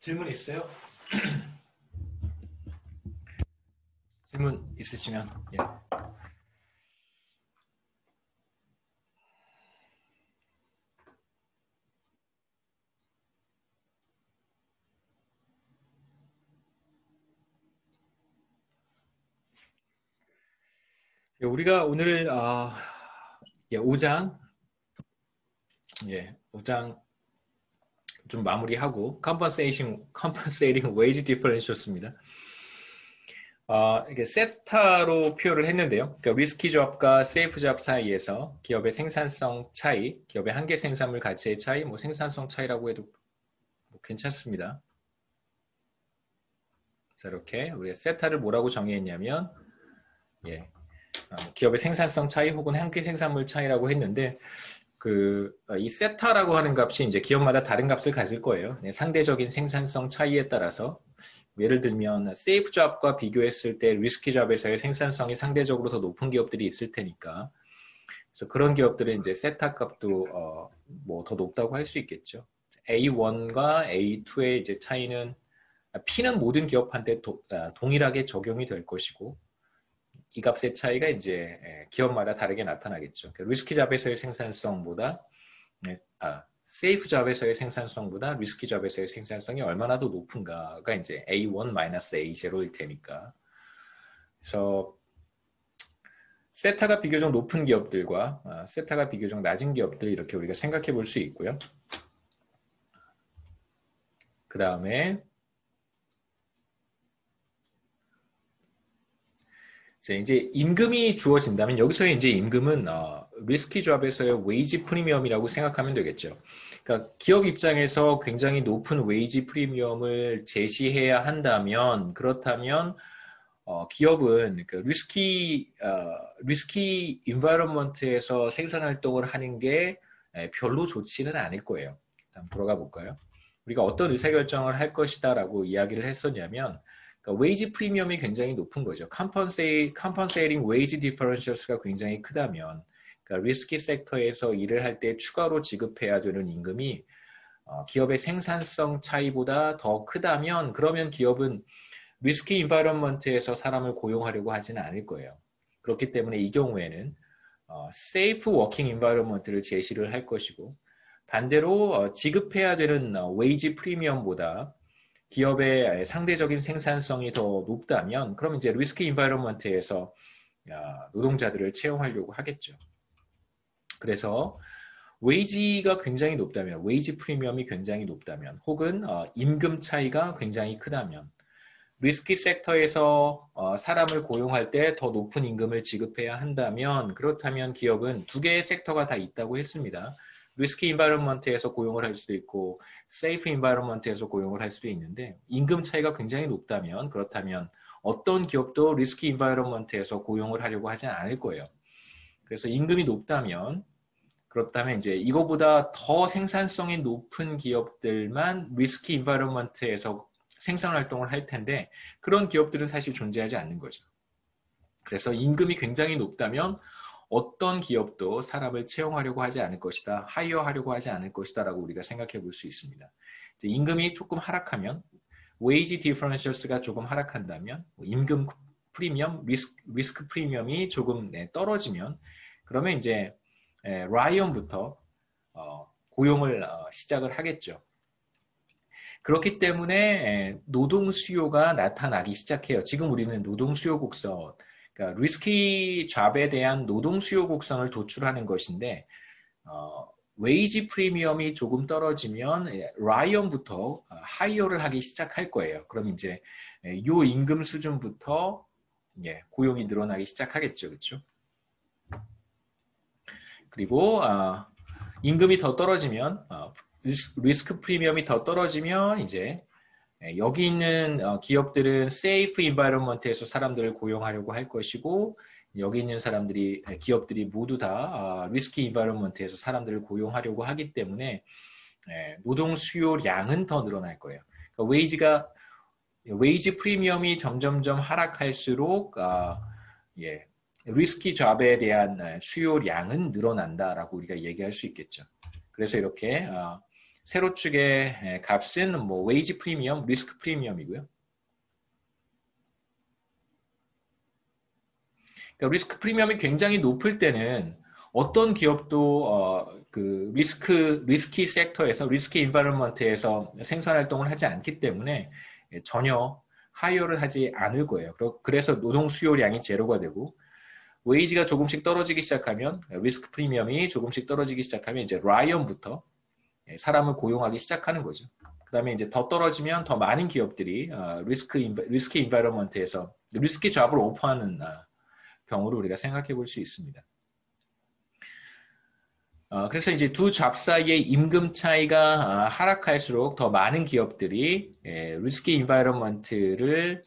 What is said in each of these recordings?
질문 있어요? 질문 있으시면 예. 우리가 오늘 5장 5장 좀 마무리하고 compensating wage differentials입니다. 이게 세타로 표현을 했는데요. 그러니까 리스키 잡과 세이프 잡 사이에서 기업의 생산성 차이, 기업의 한계 생산물 가치의 차이, 뭐 생산성 차이라고 해도 뭐 괜찮습니다. 자, 이렇게 우리가 세타를 뭐라고 정의했냐면 기업의 생산성 차이 혹은 한계 생산물 차이라고 했는데 이 세타라고 하는 값이 이제 기업마다 다른 값을 가질 거예요. 상대적인 생산성 차이에 따라서 예를 들면 세이프 잡과 비교했을 때 리스키 잡에서의 생산성이 상대적으로 더 높은 기업들이 있을 테니까 그래서 그런 기업들은 이제 세타 값도 뭐 더 높다고 할 수 있겠죠. A1과 A2의 이제 차이는 P는 모든 기업한테 동일하게 적용이 될 것이고 이 값의 차이가 이제 기업마다 다르게 나타나겠죠. 리스키 잡에서의 생산성보다 세이프 잡에서의 생산성보다 리스키 잡에서의 생산성이 얼마나 더 높은가가 이제 A1-A0일 테니까. 그래서 세타가 비교적 높은 기업들과 세타가 비교적 낮은 기업들 이렇게 우리가 생각해 볼 수 있고요. 그 다음에 이제 임금이 주어진다면 여기서의 이제 임금은 리스키 잡에서의 웨이지 프리미엄이라고 생각하면 되겠죠. 그러니까 기업 입장에서 굉장히 높은 웨이지 프리미엄을 제시해야 한다면 그렇다면 기업은 그 리스키 인바이런먼트에서 생산 활동을 하는 게 별로 좋지는 않을 거예요. 한번 돌아가 볼까요? 우리가 어떤 의사결정을 할 것이다라고 이야기를 했었냐면 그러니까 웨이지 프리미엄이 굉장히 높은 거죠. compensating wage differentials가 굉장히 크다면 그러니까 리스키 섹터에서 일을 할 때 추가로 지급해야 되는 임금이 기업의 생산성 차이보다 더 크다면 그러면 기업은 리스키 인바이런먼트에서 사람을 고용하려고 하지는 않을 거예요. 그렇기 때문에 이 경우에는 safe working environment를 제시를 할 것이고 반대로 지급해야 되는 웨이지 프리미엄보다 기업의 상대적인 생산성이 더 높다면 그럼 이제 리스크 인바이런먼트에서 노동자들을 채용하려고 하겠죠. 그래서 웨이지가 굉장히 높다면, 웨이지 프리미엄이 굉장히 높다면 혹은 임금 차이가 굉장히 크다면 리스키 섹터에서 사람을 고용할 때 더 높은 임금을 지급해야 한다면 그렇다면 기업은 두 개의 섹터가 다 있다고 했습니다. 리스키 인바이런먼트에서 고용을 할 수도 있고 세이프 인바이런먼트에서 고용을 할 수도 있는데 임금 차이가 굉장히 높다면 그렇다면 어떤 기업도 리스키 인바이런먼트에서 고용을 하려고 하지 않을 거예요. 그래서 임금이 높다면 그렇다면 이제 이거보다 더 생산성이 높은 기업들만 리스키 인바이런먼트에서 생산 활동을 할 텐데 그런 기업들은 사실 존재하지 않는 거죠. 그래서 임금이 굉장히 높다면 어떤 기업도 사람을 채용하려고 하지 않을 것이다. 하이어하려고 하지 않을 것이다 라고 우리가 생각해 볼 수 있습니다. 이제 임금이 조금 하락하면 웨이지 디퍼런셜스가 조금 하락한다면 임금 프리미엄, 리스크 프리미엄이 조금 떨어지면 그러면 이제 라이언부터 고용을 시작을 하겠죠. 그렇기 때문에 노동 수요가 나타나기 시작해요. 지금 우리는 노동 수요 곡선 그러니까 리스키 잡에 대한 노동 수요 곡선을 도출하는 것인데 웨이지 프리미엄이 조금 떨어지면 라이언부터 하이어를 하기 시작할 거예요. 그럼 이제 요 임금 수준부터 고용이 늘어나기 시작하겠죠. 그렇죠? 그리고 임금이 더 떨어지면 리스크 프리미엄이 더 떨어지면 이제 여기 있는 기업들은 세이프 인바이런먼트에서 사람들을 고용하려고 할 것이고 여기 있는 기업들이 모두 다 리스키 인바이런먼트에서 사람들을 고용하려고 하기 때문에 노동 수요량은 더 늘어날 거예요. 그러니까 웨이지 프리미엄이 점점점 하락할수록 리스키 잡에 대한 수요량은 늘어난다라고 우리가 얘기할 수 있겠죠. 그래서 이렇게 세로 축의 값은 뭐 웨이지 프리미엄, 리스크 프리미엄이고요. 그러니까 리스크 프리미엄이 굉장히 높을 때는 어떤 기업도 그 리스키 섹터에서 리스키 인바이러먼트에서 생산 활동을 하지 않기 때문에 전혀 하이어를 하지 않을 거예요. 그래서 노동 수요량이 제로가 되고 웨이지가 조금씩 떨어지기 시작하면 리스크 프리미엄이 조금씩 떨어지기 시작하면 이제 라이언부터 사람을 고용하기 시작하는 거죠. 그다음에 이제 더 떨어지면 더 많은 기업들이 리스크 인바이러먼트에서 리스키 잡을 오퍼하는 경우를 우리가 생각해 볼 수 있습니다. 그래서 이제 두 잡 사이의 임금 차이가 하락할수록 더 많은 기업들이 리스키 인바이러먼트를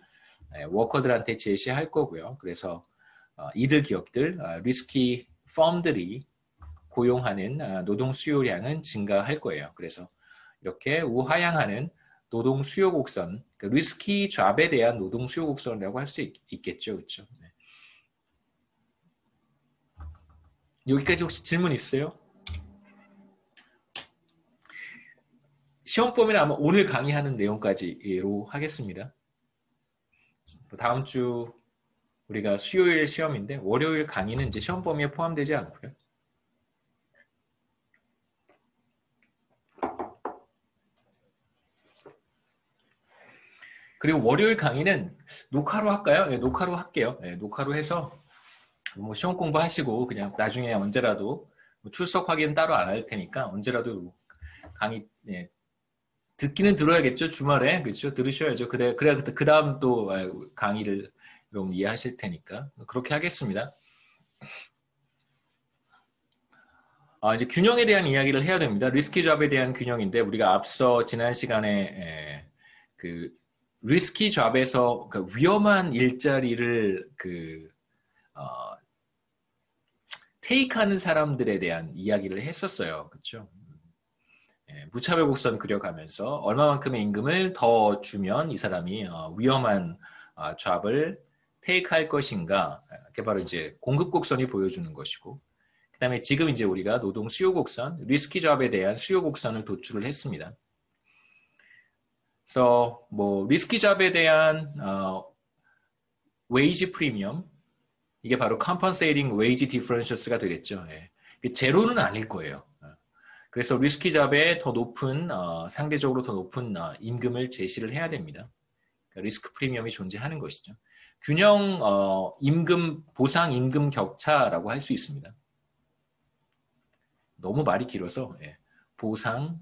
워커들한테 제시할 거고요. 그래서 이들 기업들, 리스키 펌들이 고용하는 노동 수요량은 증가할 거예요. 그래서 이렇게 우하향하는 노동 수요 곡선, 그러니까 리스키 잡에 대한 노동 수요 곡선이라고 할 수 있겠죠. 그렇죠? 네. 여기까지 혹시 질문 있어요? 시험 범위는 아마 오늘 강의하는 내용까지로 하겠습니다. 다음 주 우리가 수요일 시험인데 월요일 강의는 이제 시험 범위에 포함되지 않고요. 그리고 월요일 강의는 녹화로 할까요? 네, 녹화로 할게요. 네, 녹화로 해서 뭐 시험 공부하시고 그냥 나중에 언제라도 출석 확인 따로 안 할 테니까 언제라도 강의 듣기는 들어야겠죠. 주말에 그렇죠. 들으셔야죠. 그래야 그 다음 또 강의를 좀 이해하실 테니까 그렇게 하겠습니다. 이제 균형에 대한 이야기를 해야 됩니다. 리스키 잡에 대한 균형인데 우리가 앞서 지난 시간에 그 리스키 잡에서 그 위험한 일자리를 테이크하는 사람들에 대한 이야기를 했었어요. 그렇죠? 무차별 곡선 그려가면서 얼마만큼의 임금을 더 주면 이 사람이 위험한 잡을 테이크할 것인가, 그게 바로 이제 공급 곡선이 보여주는 것이고, 그다음에 지금 이제 우리가 노동 수요 곡선, 리스키 잡에 대한 수요 곡선을 도출을 했습니다. 그래서 뭐 리스키 잡에 대한 웨이지 프리미엄, 이게 바로 compensating wage differentials가 되겠죠. 제로는 아닐 거예요. 그래서 리스키 잡에 더 높은 상대적으로 더 높은 임금을 제시를 해야 됩니다. 그러니까 리스크 프리미엄이 존재하는 것이죠. 균형 임금 보상 임금 격차라고 할 수 있습니다. 너무 말이 길어서 보상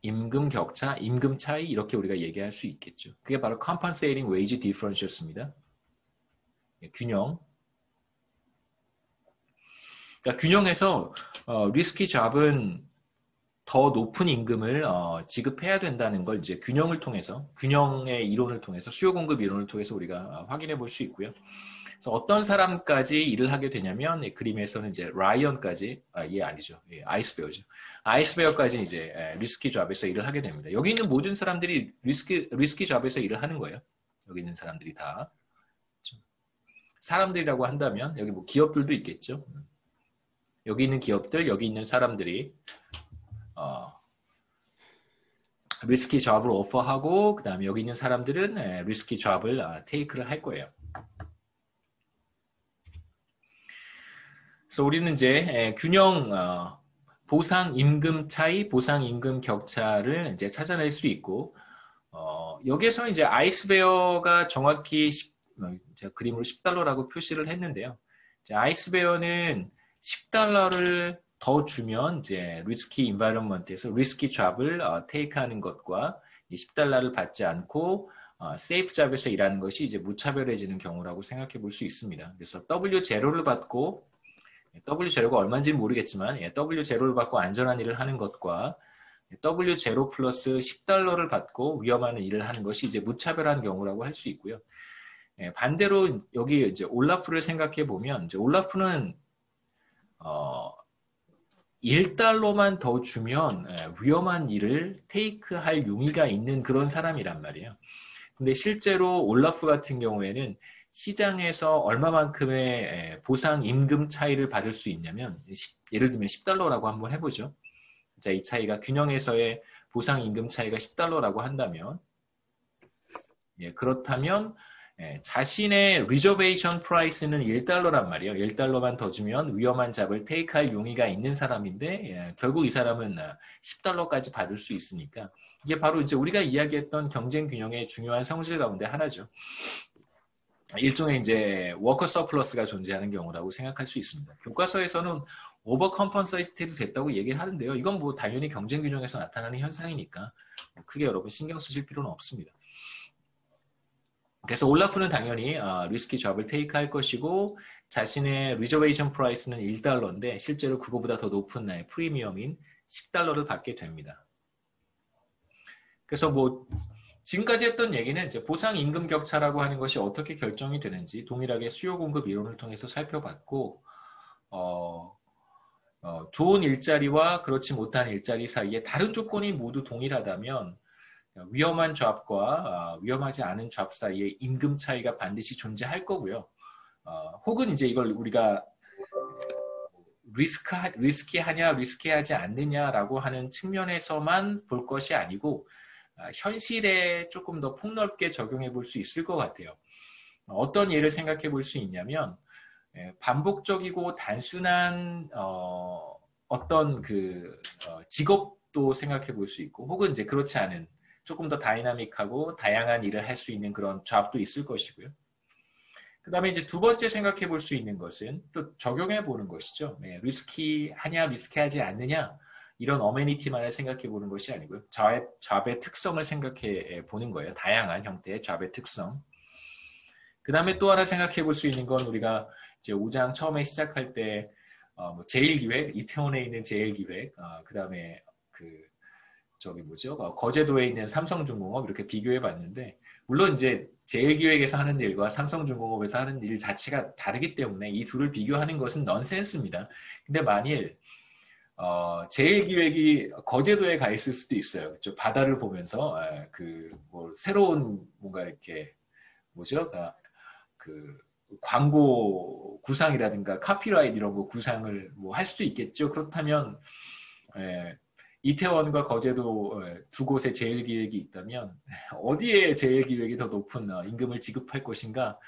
임금 격차, 임금 차이 이렇게 우리가 얘기할 수 있겠죠. 그게 바로 compensating wage differentials입니다. 균형. 그러니까 균형에서 리스키 잡은 더 높은 임금을 지급해야 된다는 걸 이제 균형을 통해서, 균형의 이론을 통해서, 수요 공급 이론을 통해서 우리가 확인해 볼 수 있고요. 그래서 어떤 사람까지 일을 하게 되냐면 그림에서는 이제 라이언까지, 얘 아니죠, 아이스베어죠. 아이스베어까지 이제 리스키 잡에서 일을 하게 됩니다. 여기 있는 모든 사람들이 리스키 잡에서 일을 하는 거예요. 여기 있는 사람들이 다. 사람들이라고 한다면 여기 뭐 기업들도 있겠죠. 여기 있는 기업들, 여기 있는 사람들이 리스키 잡을 오퍼하고 그 다음에 여기 있는 사람들은 리스키 잡을 테이크를 할 거예요. 그래서 우리는 이제 균형 보상 임금 차이, 보상 임금 격차를 이제 찾아낼 수 있고 여기에서 이제 아이스베어가 정확히 제가 그림으로 $10라고 표시를 했는데요. 아이스베어는 $10를 더 주면 이제 리스키 인바이러먼트에서 리스키 잡을 테이크하는 것과 이 $10를 받지 않고 세이프 잡에서 일하는 것이 이제 무차별해지는 경우라고 생각해 볼 수 있습니다. 그래서 W0를 받고 W0가 얼마인지는 모르겠지만 W0를 받고 안전한 일을 하는 것과 W0 플러스 $10를 받고 위험한 일을 하는 것이 이제 무차별한 경우라고 할 수 있고요. 반대로 여기 이제 올라프를 생각해 보면 이제 올라프는 $1만 더 주면 위험한 일을 테이크할 용의가 있는 그런 사람이란 말이에요. 근데 실제로 올라프 같은 경우에는 시장에서 얼마만큼의 보상 임금 차이를 받을 수 있냐면 예를 들면 $10라고 한번 해보죠. 자, 이 차이가 균형에서의 보상 임금 차이가 $10라고 한다면, 예, 그렇다면 자신의 리저베이션 프라이스는 $1란 말이에요. $1만 더 주면 위험한 잡을 테이크할 용의가 있는 사람인데 예, 결국 이 사람은 $10까지 받을 수 있으니까 이게 바로 이제 우리가 이야기했던 경쟁 균형의 중요한 성질 가운데 하나죠. 일종의 이제 워커 서플러스가 존재하는 경우라고 생각할 수 있습니다. 교과서에서는 오버 컴펀세이티드 됐다고 얘기하는데요. 이건 뭐 당연히 경쟁 균형에서 나타나는 현상이니까 크게 여러분 신경 쓰실 필요는 없습니다. 그래서 올라프는 당연히 리스키 잡을 테이크할 것이고 자신의 리저베이션 프라이스는 $1인데 실제로 그거보다 더 높은 프리미엄인 $10를 받게 됩니다. 그래서 뭐 지금까지 했던 얘기는 이제 보상 임금 격차라고 하는 것이 어떻게 결정이 되는지 동일하게 수요 공급 이론을 통해서 살펴봤고 좋은 일자리와 그렇지 못한 일자리 사이에 다른 조건이 모두 동일하다면 위험한 잡과 위험하지 않은 잡 사이에 임금 차이가 반드시 존재할 거고요. 혹은 이제 이걸 우리가 리스키하냐 리스키하지 않느냐라고 하는 측면에서만 볼 것이 아니고 현실에 조금 더 폭넓게 적용해 볼 수 있을 것 같아요. 어떤 예를 생각해 볼 수 있냐면 반복적이고 단순한 어떤 그 직업도 생각해 볼 수 있고 혹은 이제 그렇지 않은 조금 더 다이나믹하고 다양한 일을 할 수 있는 그런 잡도 있을 것이고요. 그 다음에 이제 두 번째 생각해 볼 수 있는 것은 또 적용해 보는 것이죠. 리스키하냐 리스키하지 않느냐 이런 어메니티만을 생각해 보는 것이 아니고요. 잡의 특성을 생각해 보는 거예요. 다양한 형태의 잡의 특성. 그 다음에 또 하나 생각해 볼 수 있는 건 우리가 이제 5장 처음에 시작할 때 제1기획, 이태원에 있는 제1기획, 그 다음에 거제도에 있는 삼성중공업 이렇게 비교해 봤는데 물론 이제 제1기획에서 하는 일과 삼성중공업에서 하는 일 자체가 다르기 때문에 이 둘을 비교하는 것은 넌센스입니다. 근데 만일 제1기획이 거제도에 가 있을 수도 있어요. 그렇죠? 바다를 보면서 새로운 뭔가 이렇게 광고 구상이라든가 카피라이트 이런 거 구상을 할 수도 있겠죠. 그렇다면 이태원과 거제도 두 곳에 제1기획이 있다면 어디에 제1기획이 더 높은 임금을 지급할 것인가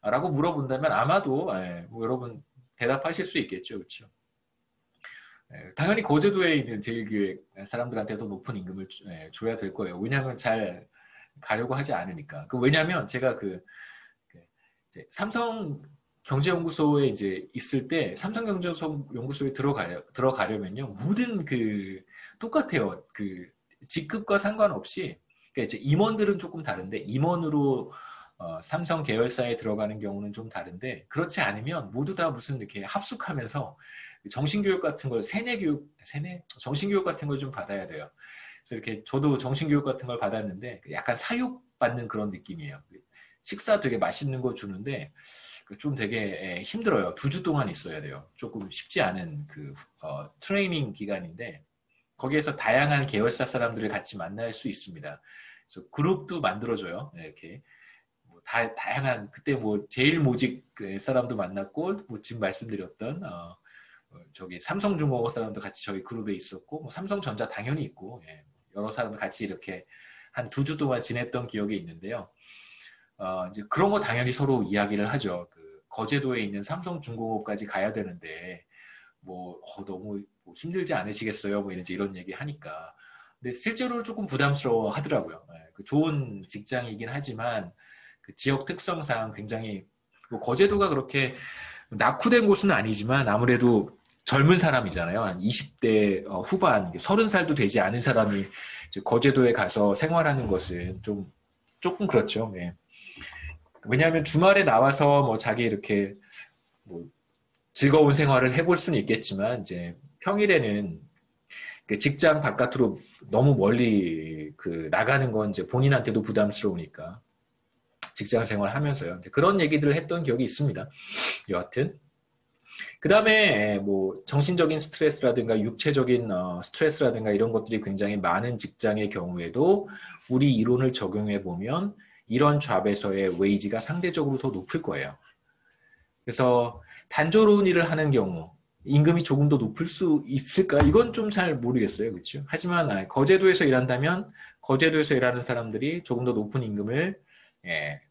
라고 물어본다면 아마도 여러분 대답하실 수 있겠죠. 그렇죠? 당연히 거제도에 있는 제1기획 사람들한테 더 높은 임금을 줘야 될 거예요. 왜냐하면 잘 가려고 하지 않으니까. 왜냐하면 제가 삼성 경제연구소에 이제 있을 때 삼성 경제연구소에 들어가려면요 모든 똑같아요. 직급과 상관없이 그러니까 이제 임원들은 조금 다른데 임원으로 삼성 계열사에 들어가는 경우는 좀 다른데 그렇지 않으면 모두 다 무슨 이렇게 합숙하면서 정신교육 같은 걸 정신교육 같은 걸 좀 받아야 돼요. 그래서 이렇게 저도 정신교육 같은 걸 받았는데 약간 사육받는 그런 느낌이에요. 식사 되게 맛있는 거 주는데 좀 되게 힘들어요. 2주 동안 있어야 돼요. 조금 쉽지 않은 트레이닝 기간인데 거기에서 다양한 계열사 사람들을 같이 만날 수 있습니다. 그래서 그룹도 만들어줘요. 이렇게 다양한 그때 제일 모직 사람도 만났고 지금 말씀드렸던 삼성중공업 사람도 같이 저희 그룹에 있었고 삼성전자 당연히 있고 여러 사람들 같이 이렇게 한 2주 동안 지냈던 기억이 있는데요. 이제 그런 거 당연히 서로 이야기를 하죠. 거제도에 있는 삼성중공업까지 가야 되는데 너무 힘들지 않으시겠어요? 이런 얘기 하니까. 근데 실제로 조금 부담스러워 하더라고요. 좋은 직장이긴 하지만 지역 특성상 굉장히 거제도가 그렇게 낙후된 곳은 아니지만 아무래도 젊은 사람이잖아요. 한 20대 후반, 30살도 되지 않은 사람이 거제도에 가서 생활하는 것은 조금 그렇죠. 왜냐하면 주말에 나와서 자기 이렇게 즐거운 생활을 해볼 수는 있겠지만 이제 평일에는 직장 바깥으로 너무 멀리 나가는 건 이제 본인한테도 부담스러우니까 직장 생활 하면서요. 그런 얘기들을 했던 기억이 있습니다. 여하튼 그 다음에 정신적인 스트레스라든가 육체적인 스트레스라든가 이런 것들이 굉장히 많은 직장의 경우에도 우리 이론을 적용해 보면 이런 잡에서의 웨이지가 상대적으로 더 높을 거예요. 그래서 단조로운 일을 하는 경우 임금이 조금 더 높을 수 있을까? 이건 좀 잘 모르겠어요. 그렇죠? 하지만 거제도에서 일한다면 거제도에서 일하는 사람들이 조금 더 높은 임금을 예,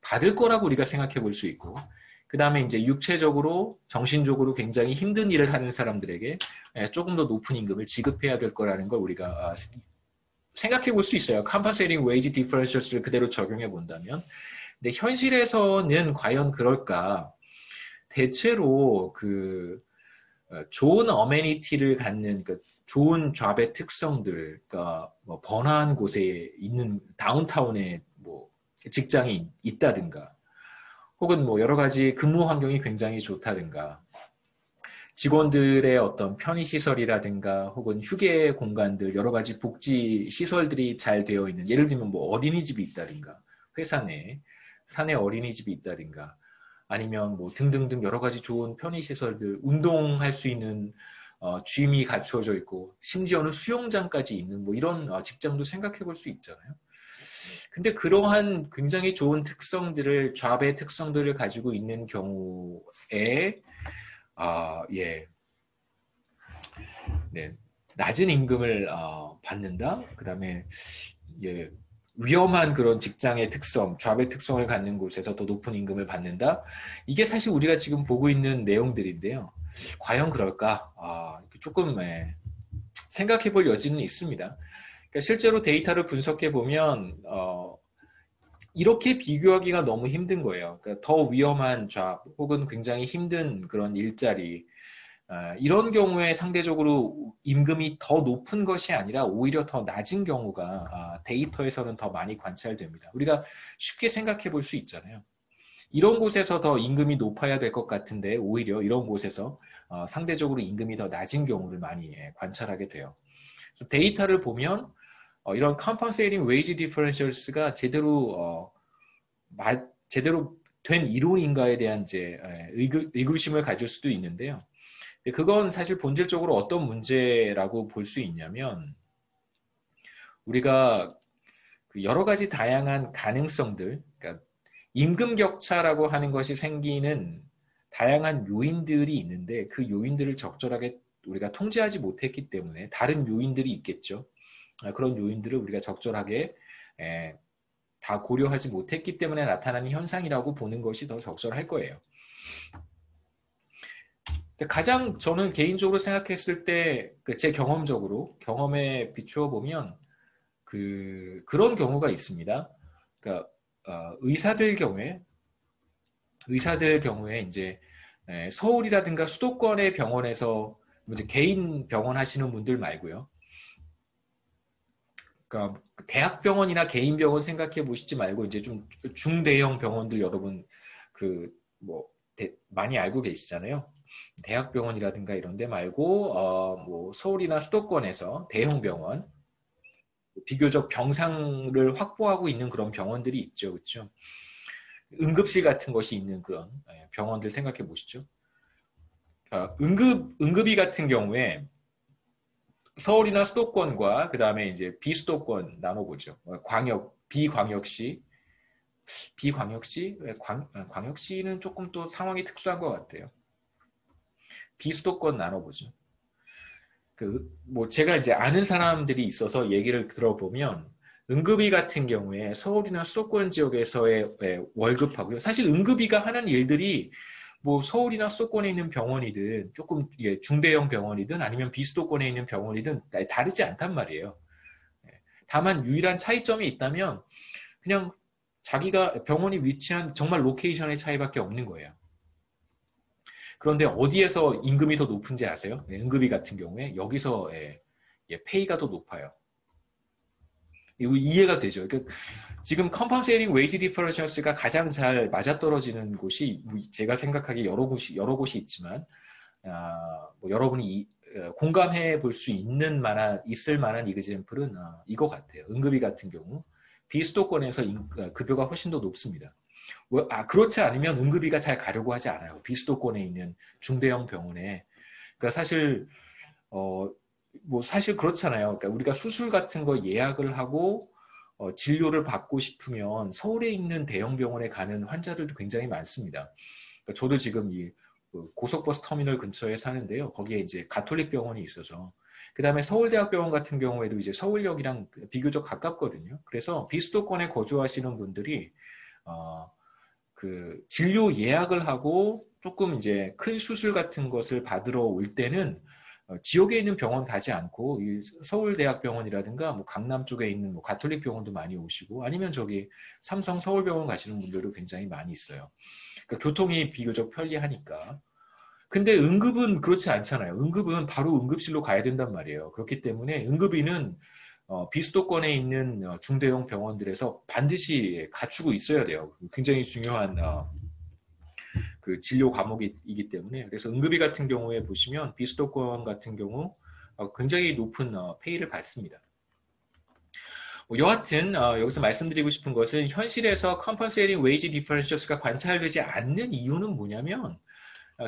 받을 거라고 우리가 생각해 볼 수 있고 그 다음에 이제 육체적으로 정신적으로 굉장히 힘든 일을 하는 사람들에게 조금 더 높은 임금을 지급해야 될 거라는 걸 우리가 생각해 볼 수 있어요. Compensating Wage Differentials를 그대로 적용해 본다면. 근데 현실에서는 과연 그럴까? 대체로 그 좋은 어메니티를 갖는 좋은 잡의 특성들, 그러니까 뭐 번화한 곳에 있는 다운타운에 뭐 직장이 있다든가, 혹은 뭐 여러 가지 근무 환경이 굉장히 좋다든가, 직원들의 어떤 편의시설이라든가 혹은 휴게 공간들 여러 가지 복지 시설들이 잘 되어 있는 예를 들면 뭐 어린이집이 있다든가 회사 내 사내 어린이집이 있다든가 아니면 뭐 등등등 여러 가지 좋은 편의시설들 운동할 수 있는 짐이 갖추어져 있고 심지어는 수영장까지 있는 뭐 이런 직장도 생각해 볼 수 있잖아요. 근데 그러한 굉장히 좋은 특성들을 잡의 특성들을 가지고 있는 경우에 예. 네. 낮은 임금을 받는다. 그다음에 예, 위험한 그런 직장의 특성, 잡의 특성을 갖는 곳에서 더 높은 임금을 받는다. 이게 사실 우리가 지금 보고 있는 내용들인데요. 과연 그럴까? 조금 생각해 볼 여지는 있습니다. 그러니까 실제로 데이터를 분석해 보면 이렇게 비교하기가 너무 힘든 거예요. 그러니까 더 위험한 잡 혹은 굉장히 힘든 그런 일자리 이런 경우에 상대적으로 임금이 더 높은 것이 아니라 오히려 더 낮은 경우가 데이터에서는 더 많이 관찰됩니다. 우리가 쉽게 생각해 볼 수 있잖아요. 이런 곳에서 더 임금이 높아야 될 것 같은데 오히려 이런 곳에서 상대적으로 임금이 더 낮은 경우를 많이 관찰하게 돼요. 그래서 데이터를 보면 이런 compensating wage differentials가 제대로 된 이론인가에 대한 이제 의구심을 가질 수도 있는데요. 그건 사실 본질적으로 어떤 문제라고 볼 수 있냐면 우리가 여러 가지 다양한 가능성들, 그러니까 임금 격차라고 하는 것이 생기는 다양한 요인들이 있는데 그 요인들을 적절하게 우리가 통제하지 못했기 때문에 다른 요인들이 있겠죠. 그런 요인들을 우리가 적절하게 다 고려하지 못했기 때문에 나타나는 현상이라고 보는 것이 더 적절할 거예요. 가장 저는 개인적으로 생각했을 때 제 경험에 비추어 보면 그런 경우가 있습니다. 그러니까 의사들 경우에 이제 서울이라든가 수도권의 병원에서 이제 개인 병원 하시는 분들 말고요. 그러니까 대학병원이나 개인 병원 생각해 보시지 말고 이제 좀 중대형 병원들 여러분 뭐 많이 알고 계시잖아요. 대학병원이라든가 이런 데 말고 뭐 서울이나 수도권에서 대형 병원 비교적 병상을 확보하고 있는 그런 병원들이 있죠. 그렇죠? 응급실 같은 것이 있는 그런 병원들 생각해 보시죠. 응급이 같은 경우에 서울이나 수도권과 그 다음에 이제 비수도권 나눠보죠. 광역시는 조금 또 상황이 특수한 것 같아요. 비수도권 나눠보죠. 뭐 제가 이제 아는 사람들이 있어서 얘기를 들어보면 응급이 같은 경우에 서울이나 수도권 지역에서의 월급하고요. 사실 응급이가 하는 일들이 뭐 서울이나 수도권에 있는 병원이든 조금 중대형 병원이든 아니면 비수도권에 있는 병원이든 다르지 않단 말이에요. 다만 유일한 차이점이 있다면 그냥 자기가 병원이 위치한 정말 로케이션의 차이밖에 없는 거예요. 그런데 어디에서 임금이 더 높은지 아세요? 응급이 같은 경우에 여기서 페이가 더 높아요. 이거 이해가 되죠? 그러니까 지금 compensating wage differentials가 가장 잘 맞아떨어지는 곳이 제가 생각하기에 여러 곳이 있지만 뭐 여러분이 공감해 볼 수 있을 만한 이그젬플은 이거 같아요. 응급이 같은 경우 비수도권에서 급여가 훨씬 더 높습니다. 그렇지 않으면 응급이가 잘 가려고 하지 않아요. 비수도권에 있는 중대형 병원에. 그러니까 사실 뭐 사실 그렇잖아요. 그러니까 우리가 수술 같은 거 예약을 하고 진료를 받고 싶으면 서울에 있는 대형 병원에 가는 환자들도 굉장히 많습니다. 그러니까 저도 지금 그 고속버스 터미널 근처에 사는데요. 거기에 이제 가톨릭 병원이 있어서 그 다음에 서울대학병원 같은 경우에도 이제 서울역이랑 비교적 가깝거든요. 그래서 비수도권에 거주하시는 분들이 그 진료 예약을 하고 조금 이제 큰 수술 같은 것을 받으러 올 때는 지역에 있는 병원 가지 않고 이 서울대학병원이라든가 뭐 강남 쪽에 있는 뭐 가톨릭 병원도 많이 오시고 아니면 저기 삼성 서울병원 가시는 분들도 굉장히 많이 있어요. 그러니까 교통이 비교적 편리하니까. 근데 응급은 그렇지 않잖아요. 응급은 바로 응급실로 가야 된단 말이에요. 그렇기 때문에 응급의는 비수도권에 있는 중대형 병원들에서 반드시 갖추고 있어야 돼요. 굉장히 중요한 그 진료 과목이기 때문에. 그래서 응급의 같은 경우에 보시면 비수도권 같은 경우 굉장히 높은 페이를 받습니다. 여하튼 여기서 말씀드리고 싶은 것은 현실에서 compensating wage differentials가 관찰되지 않는 이유는 뭐냐면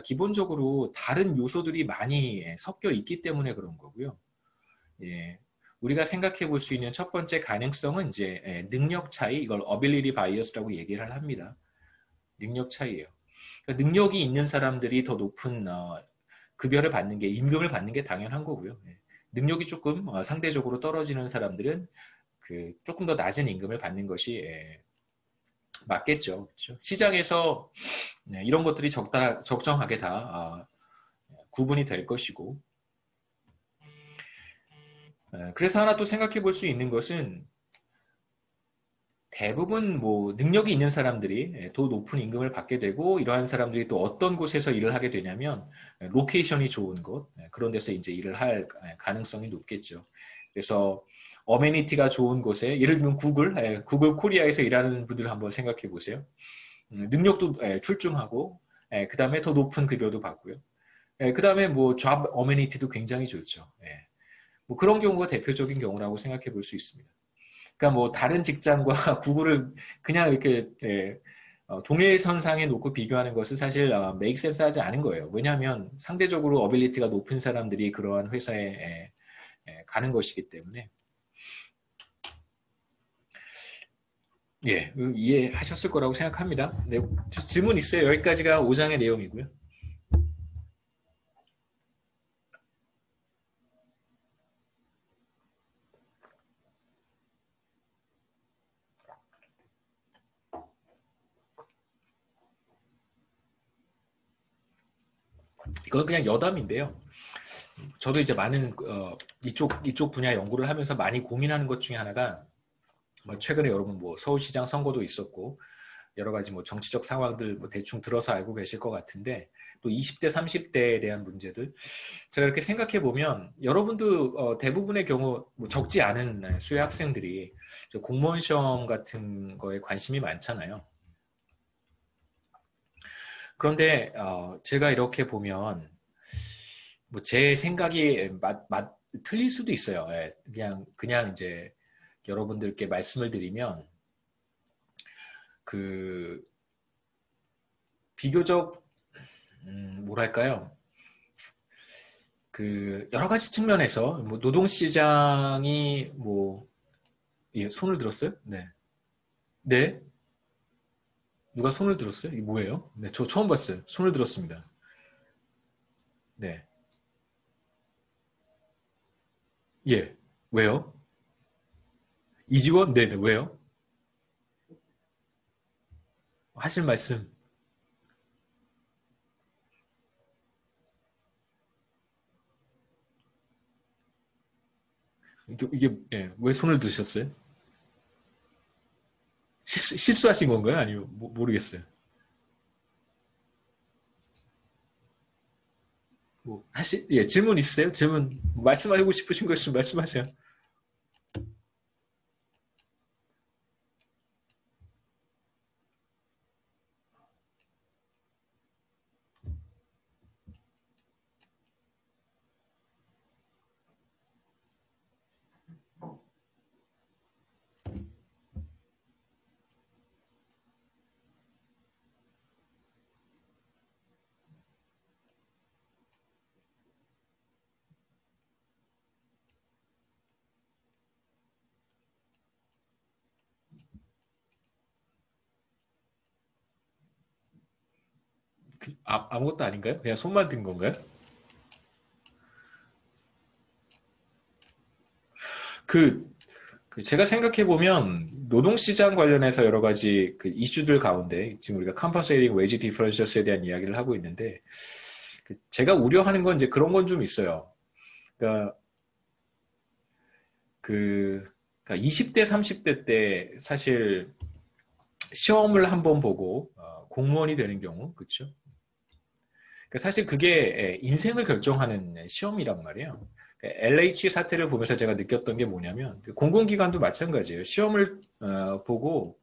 기본적으로 다른 요소들이 많이 섞여 있기 때문에 그런 거고요. 예, 우리가 생각해 볼 수 있는 첫 번째 가능성은 이제 능력 차이, 이걸 ability bias라고 얘기를 합니다. 능력 차이예요. 그러니까 능력이 있는 사람들이 더 높은 급여를 받는 게 임금을 받는 게 당연한 거고요. 능력이 조금 상대적으로 떨어지는 사람들은 그 조금 더 낮은 임금을 받는 것이 맞겠죠. 그렇죠? 시장에서 이런 것들이 적정하게 다 구분이 될 것이고 그래서 하나 또 생각해 볼 수 있는 것은 대부분 뭐 능력이 있는 사람들이 더 높은 임금을 받게 되고 이러한 사람들이 또 어떤 곳에서 일을 하게 되냐면 로케이션이 좋은 곳 그런 데서 이제 일을 할 가능성이 높겠죠. 그래서 어메니티가 좋은 곳에 예를 들면 구글 코리아에서 일하는 분들 한번 생각해 보세요. 능력도 출중하고 그 다음에 더 높은 급여도 받고요. 그 다음에 뭐 잡 어메니티도 굉장히 좋죠. 뭐 그런 경우가 대표적인 경우라고 생각해 볼 수 있습니다. 그러니까 뭐 다른 직장과 구글을 그냥 이렇게 동일선상에 놓고 비교하는 것은 사실 make sense 하지 않은 거예요. 왜냐하면 상대적으로 어빌리티가 높은 사람들이 그러한 회사에 가는 것이기 때문에 예, 이해하셨을 거라고 생각합니다. 네, 질문 있어요? 여기까지가 5장의 내용이고요. 이건 그냥 여담인데요. 저도 이제 많은 이쪽 분야 연구를 하면서 많이 고민하는 것 중에 하나가 뭐 최근에 여러분 뭐 서울시장 선거도 있었고 여러 가지 뭐 정치적 상황들 뭐 대충 들어서 알고 계실 것 같은데 또 20대, 30대에 대한 문제들 제가 이렇게 생각해 보면 여러분도 대부분의 경우 뭐 적지 않은 수의 학생들이 공무원 시험 같은 거에 관심이 많잖아요. 그런데 제가 이렇게 보면 뭐 제 생각이 틀릴 수도 있어요. 예, 그냥 이제 여러분들께 말씀을 드리면 그 비교적 뭐랄까요? 그 여러 가지 측면에서 뭐 노동시장이 뭐 예, 손을 들었어요? 네. 네. 누가 손을 들었어요? 이게 뭐예요? 네, 저 처음 봤어요. 손을 들었습니다. 네. 예. 왜요? 이지원? 네네. 왜요? 하실 말씀. 예, 왜 손을 드셨어요? 실수하신 건가요? 아니면 모르겠어요. 예, 질문 있으세요? 질문 말씀하고 싶으신 거 있으면 말씀하세요. 아무것도 아닌가요? 그냥 손만 든 건가요? 그, 제가 생각해 보면 노동시장 관련해서 여러 가지 그 이슈들 가운데 지금 우리가 컴퍼세이팅 웨이지 디퍼런셜스에 대한 이야기를 하고 있는데 제가 우려하는 건 이제 그런 건 좀 있어요. 그러니까 그러니까 20대, 30대 때 사실 시험을 한번 보고 공무원이 되는 경우, 그렇죠? 그러니까 사실 그게 인생을 결정하는 시험이란 말이에요. LH 사태를 보면서 제가 느꼈던 게 뭐냐면 공공기관도 마찬가지예요. 시험을 보고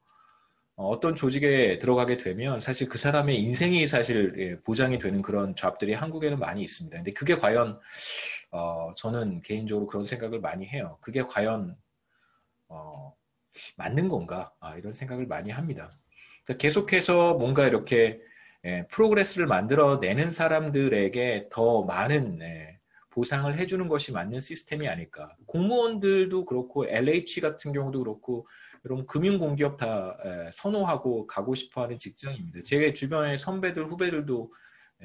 어떤 조직에 들어가게 되면 사실 그 사람의 인생이 사실 보장이 되는 그런 잡들이 한국에는 많이 있습니다. 근데 그게 과연 저는 개인적으로 그런 생각을 많이 해요. 그게 과연 맞는 건가? 이런 생각을 많이 합니다. 그러니까 계속해서 뭔가 이렇게 프로그레스를 만들어내는 사람들에게 더 많은 보상을 해주는 것이 맞는 시스템이 아닐까. 공무원들도 그렇고 LH 같은 경우도 그렇고 여러분 금융공기업 다 선호하고 가고 싶어하는 직장입니다. 제 주변의 선배들 후배들도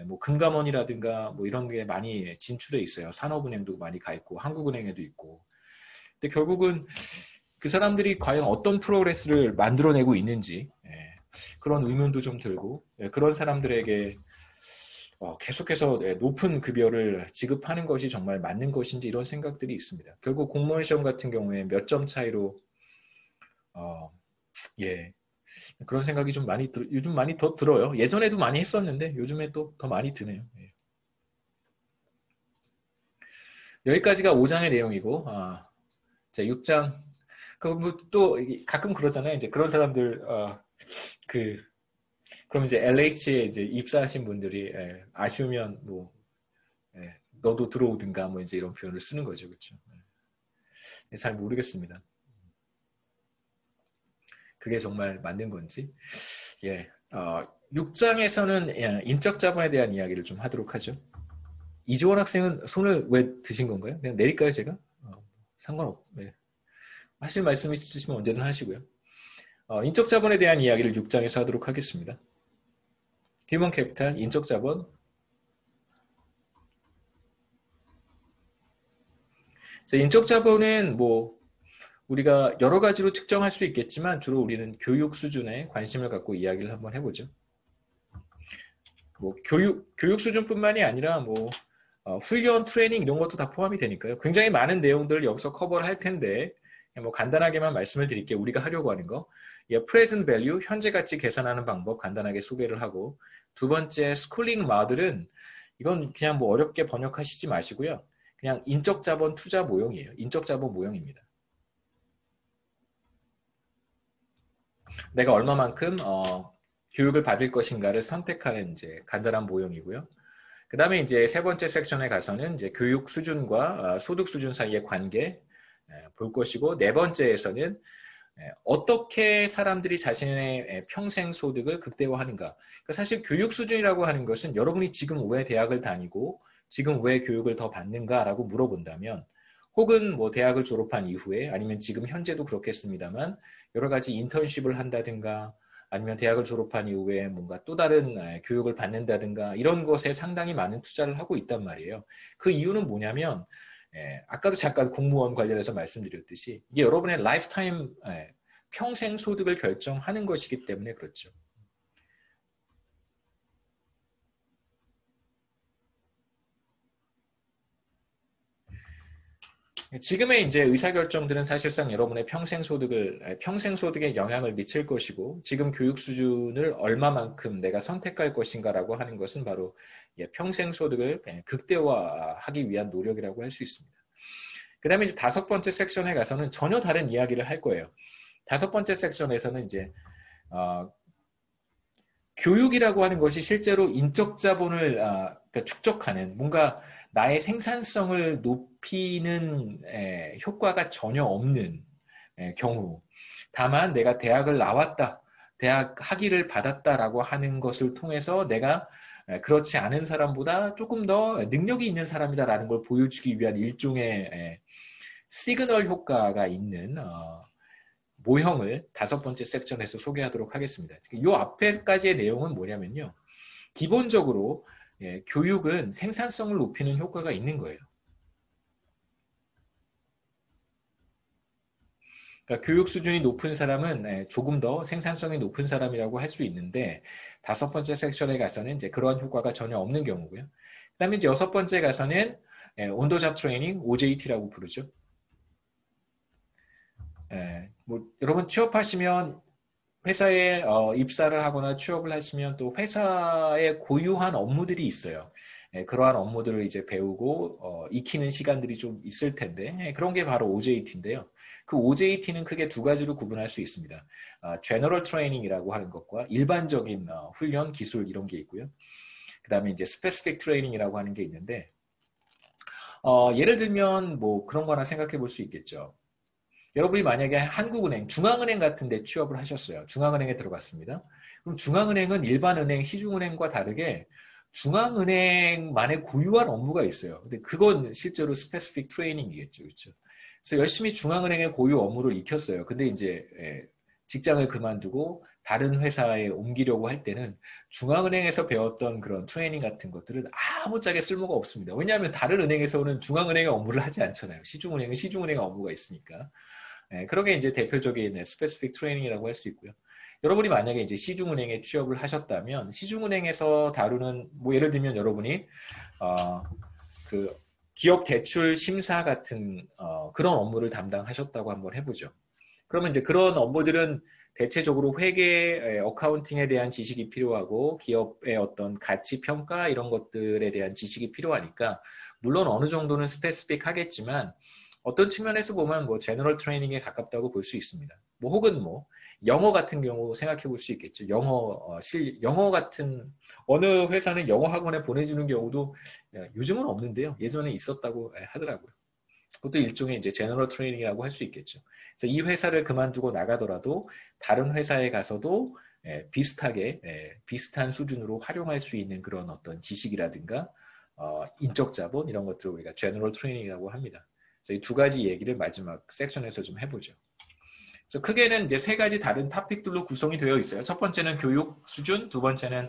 뭐 금감원이라든가 뭐 이런 게 많이 진출해 있어요. 산업은행도 많이 가 있고 한국은행에도 있고. 근데 결국은 그 사람들이 과연 어떤 프로그레스를 만들어내고 있는지 그런 의문도 좀 들고 그런 사람들에게 계속해서 높은 급여를 지급하는 것이 정말 맞는 것인지 이런 생각들이 있습니다. 결국 공무원 시험 같은 경우에 몇 점 차이로 예 그런 생각이 좀 많이 요즘 많이 더 들어요. 예전에도 많이 했었는데 요즘에 또 더 많이 드네요. 예. 여기까지가 5장의 내용이고 자 6장 그뭐또 가끔 그러잖아요. 이제 그런 사람들 그 그럼 이제 LH에 이제 입사하신 분들이 아쉬우면 뭐 너도 들어오든가 뭐 이제 이런 표현을 쓰는 거죠, 그렇죠? 잘 모르겠습니다. 그게 정말 맞는 건지. 예, 6장에서는 인적 자본에 대한 이야기를 좀 하도록 하죠. 이지원 학생은 손을 왜 드신 건가요? 그냥 내릴까요, 제가? 상관없. 네. 하실 말씀 있으시면 언제든 하시고요. 인적 자본에 대한 이야기를 6장에서 하도록 하겠습니다. 휴먼 캐피탈, 인적 자본. 인적 자본은 뭐 우리가 여러 가지로 측정할 수 있겠지만 주로 우리는 교육 수준에 관심을 갖고 이야기를 한번 해보죠. 뭐 교육 수준뿐만이 아니라 뭐 훈련, 트레이닝 이런 것도 다 포함이 되니까요. 굉장히 많은 내용들을 여기서 커버를 할 텐데 뭐 간단하게만 말씀을 드릴게요. 우리가 하려고 하는 거. present value, 현재 가치 계산하는 방법 간단하게 소개를 하고 두 번째 스쿨링 마들은 이건 그냥 뭐 어렵게 번역하시지 마시고요. 그냥 인적 자본 투자 모형이에요. 인적 자본 모형입니다. 내가 얼마만큼 교육을 받을 것인가를 선택하는 이제 간단한 모형이고요. 그 다음에 이제 세 번째 섹션에 가서는 이제 교육 수준과 소득 수준 사이의 관계 볼 것이고 네 번째에서는 어떻게 사람들이 자신의 평생 소득을 극대화하는가. 그러니까 사실 교육 수준이라고 하는 것은 여러분이 지금 왜 대학을 다니고 지금 왜 교육을 더 받는가라고 물어본다면 혹은 뭐 대학을 졸업한 이후에 아니면 지금 현재도 그렇겠습니다만 여러 가지 인턴십을 한다든가 아니면 대학을 졸업한 이후에 뭔가 또 다른 교육을 받는다든가 이런 것에 상당히 많은 투자를 하고 있단 말이에요. 그 이유는 뭐냐면 아까도 잠깐 공무원 관련해서 말씀드렸듯이 이게 여러분의 라이프타임 평생 소득을 결정하는 것이기 때문에 그렇죠. 지금의 이제 의사결정들은 사실상 여러분의 평생 소득에 영향을 미칠 것이고, 지금 교육 수준을 얼마만큼 내가 선택할 것인가라고 하는 것은 바로 평생 소득을 극대화하기 위한 노력이라고 할 수 있습니다. 그 다음에 이제 다섯 번째 섹션에 가서는 전혀 다른 이야기를 할 거예요. 다섯 번째 섹션에서는 이제, 교육이라고 하는 것이 실제로 인적 자본을 그러니까 축적하는 뭔가 나의 생산성을 높이는 효과가 전혀 없는 경우 다만 내가 대학을 나왔다 대학 학위를 받았다라고 하는 것을 통해서 내가 그렇지 않은 사람보다 조금 더 능력이 있는 사람이다라는 걸 보여주기 위한 일종의 시그널 효과가 있는 모형을 다섯 번째 섹션에서 소개하도록 하겠습니다. 이 앞에까지의 내용은 뭐냐면요. 기본적으로 교육은 생산성을 높이는 효과가 있는 거예요. 그러니까 교육 수준이 높은 사람은 조금 더 생산성이 높은 사람이라고 할 수 있는데 5번째 섹션에 가서는 이제 그러한 효과가 전혀 없는 경우고요. 그다음에 이제 6번째 가서는 온도잡 트레이닝 OJT라고 부르죠. 뭐 여러분 취업하시면 회사에 입사를 하거나 취업을 하시면 또 회사의 고유한 업무들이 있어요. 그러한 업무들을 이제 배우고 익히는 시간들이 좀 있을 텐데 그런 게 바로 OJT인데요. 그 OJT는 크게 두 가지로 구분할 수 있습니다. General Training이라고 하는 것과 일반적인 훈련, 기술 이런 게 있고요. 그 다음에 이제 Specific Training이라고 하는 게 있는데 예를 들면 뭐 그런 거 하나 생각해 볼 수 있겠죠. 여러분이 만약에 한국은행, 중앙은행 같은 데 취업을 하셨어요. 중앙은행에 들어갔습니다. 그럼 중앙은행은 일반은행, 시중은행과 다르게 중앙은행만의 고유한 업무가 있어요. 근데 그건 실제로 스페시픽 트레이닝이겠죠. 그렇죠? 그래서 열심히 중앙은행의 고유 업무를 익혔어요. 근데 이제 직장을 그만두고 다른 회사에 옮기려고 할 때는 중앙은행에서 배웠던 그런 트레이닝 같은 것들은 아무짝에 쓸모가 없습니다. 왜냐하면 다른 은행에서는 중앙은행의 업무를 하지 않잖아요. 시중은행은 시중은행의 업무가 있으니까. 그러게 이제 대표적인 스페시픽 트레이닝이라고 할 수 있고요. 여러분이 만약에 이제 시중은행에 취업을 하셨다면 시중은행에서 다루는 뭐 예를 들면 여러분이 그 기업 대출 심사 같은 그런 업무를 담당하셨다고 한번 해보죠. 그러면 이제 그런 업무들은 대체적으로 회계, 어카운팅에 대한 지식이 필요하고 기업의 어떤 가치 평가 이런 것들에 대한 지식이 필요하니까 물론 어느 정도는 스페시픽 하겠지만 어떤 측면에서 보면 뭐 제너럴 트레이닝에 가깝다고 볼 수 있습니다. 뭐 혹은 뭐 영어 같은 경우 생각해 볼 수 있겠죠. 영어 같은 어느 회사는 영어 학원에 보내주는 경우도 요즘은 없는데요. 예전에 있었다고 하더라고요. 그것도 일종의 이제 제너럴 트레이닝이라고 할 수 있겠죠. 그래서 이 회사를 그만두고 나가더라도 다른 회사에 가서도 비슷하게 비슷한 수준으로 활용할 수 있는 그런 어떤 지식이라든가 인적 자본 이런 것들을 우리가 제너럴 트레이닝이라고 합니다. 이 두 가지 얘기를 마지막 섹션에서 좀 해보죠. 그래서 크게는 이제 세 가지 다른 토픽들로 구성이 되어 있어요. 첫 번째는 교육 수준, 두 번째는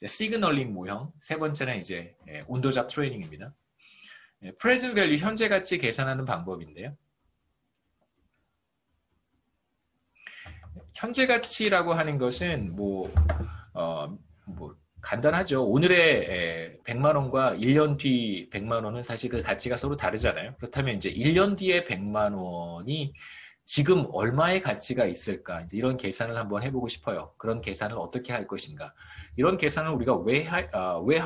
시그널링 모형, 세 번째는 이제 온도잡 트레이닝입니다. 프레젠트 밸류 현재 가치 계산하는 방법인데요. 현재 가치라고 하는 것은 뭐 간단하죠. 오늘의 100만 원과 1년 뒤 100만 원은 사실 그 가치가 서로 다르잖아요. 그렇다면 이제 1년 뒤에 100만 원이 지금 얼마의 가치가 있을까? 이제 이런 계산을 한번 해보고 싶어요. 그런 계산을 어떻게 할 것인가? 이런 계산을 우리가 왜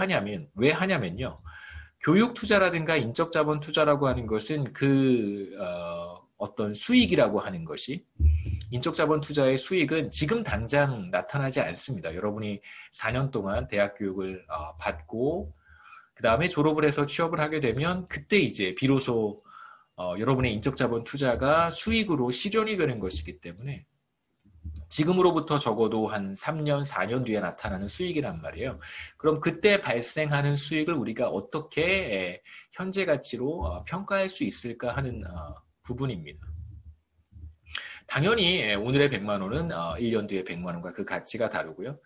하냐면요. 교육 투자라든가 인적 자본 투자라고 하는 것은 어떤 수익이라고 하는 것이 인적 자본 투자의 수익은 지금 당장 나타나지 않습니다. 여러분이 4년 동안 대학 교육을 받고 그 다음에 졸업을 해서 취업을 하게 되면 그때 이제 비로소 여러분의 인적 자본 투자가 수익으로 실현이 되는 것이기 때문에 지금으로부터 적어도 한 3년, 4년 뒤에 나타나는 수익이란 말이에요. 그럼 그때 발생하는 수익을 우리가 어떻게 현재 가치로 평가할 수 있을까 하는 부분입니다. 당연히 오늘의 100만 원은 1년 뒤에 100만 원과 그 가치가 다르고요.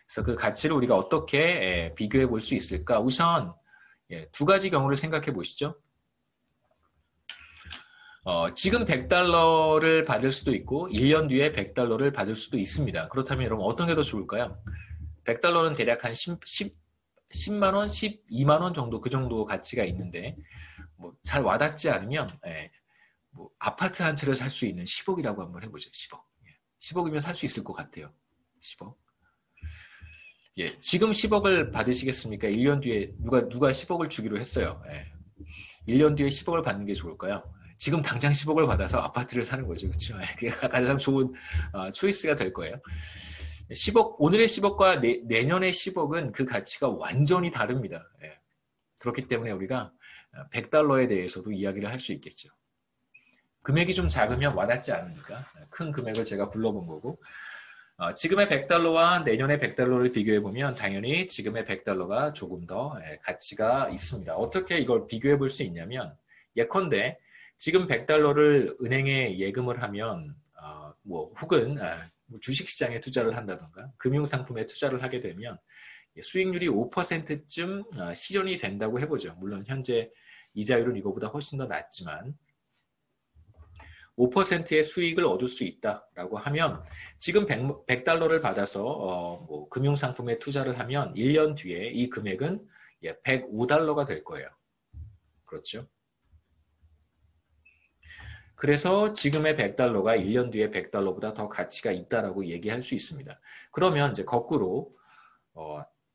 그래서 그 가치를 우리가 어떻게 비교해 볼 수 있을까? 우선 두 가지 경우를 생각해 보시죠. 지금 100달러를 받을 수도 있고 1년 뒤에 100달러를 받을 수도 있습니다. 그렇다면 여러분 어떤 게 더 좋을까요? 100달러는 대략 한 10만 원, 12만 원 정도 그 정도 가치가 있는데 뭐 잘 와닿지 않으면 뭐 아파트 한 채를 살 수 있는 10억이라고 한번 해보죠. 10억. 10억이면 살 수 있을 것 같아요. 10억. 지금 10억을 받으시겠습니까? 1년 뒤에 누가 10억을 주기로 했어요. 1년 뒤에 10억을 받는 게 좋을까요? 지금 당장 10억을 받아서 아파트를 사는 거죠. 그렇죠? 그게 가장 좋은 초이스가 될 거예요. 10억, 오늘의 10억과 내년의 10억은 그 가치가 완전히 다릅니다. 그렇기 때문에 우리가 100달러에 대해서도 이야기를 할 수 있겠죠. 금액이 좀 작으면 와닿지 않으니까 큰 금액을 제가 불러본 거고 지금의 100달러와 내년의 100달러를 비교해보면 당연히 지금의 100달러가 조금 더 가치가 있습니다. 어떻게 이걸 비교해 볼 수 있냐면 예컨대 지금 100달러를 은행에 예금을 하면 혹은 주식시장에 투자를 한다던가 금융상품에 투자를 하게 되면 수익률이 5%쯤 실현이 된다고 해보죠. 물론 현재 이자율은 이거보다 훨씬 더 낮지만 5%의 수익을 얻을 수 있다라고 하면 지금 100달러를 받아서 뭐 금융상품에 투자를 하면 1년 뒤에 이 금액은 105달러가 될 거예요. 그렇죠? 그래서 지금의 100달러가 1년 뒤에 100달러보다 더 가치가 있다라고 얘기할 수 있습니다. 그러면 이제 거꾸로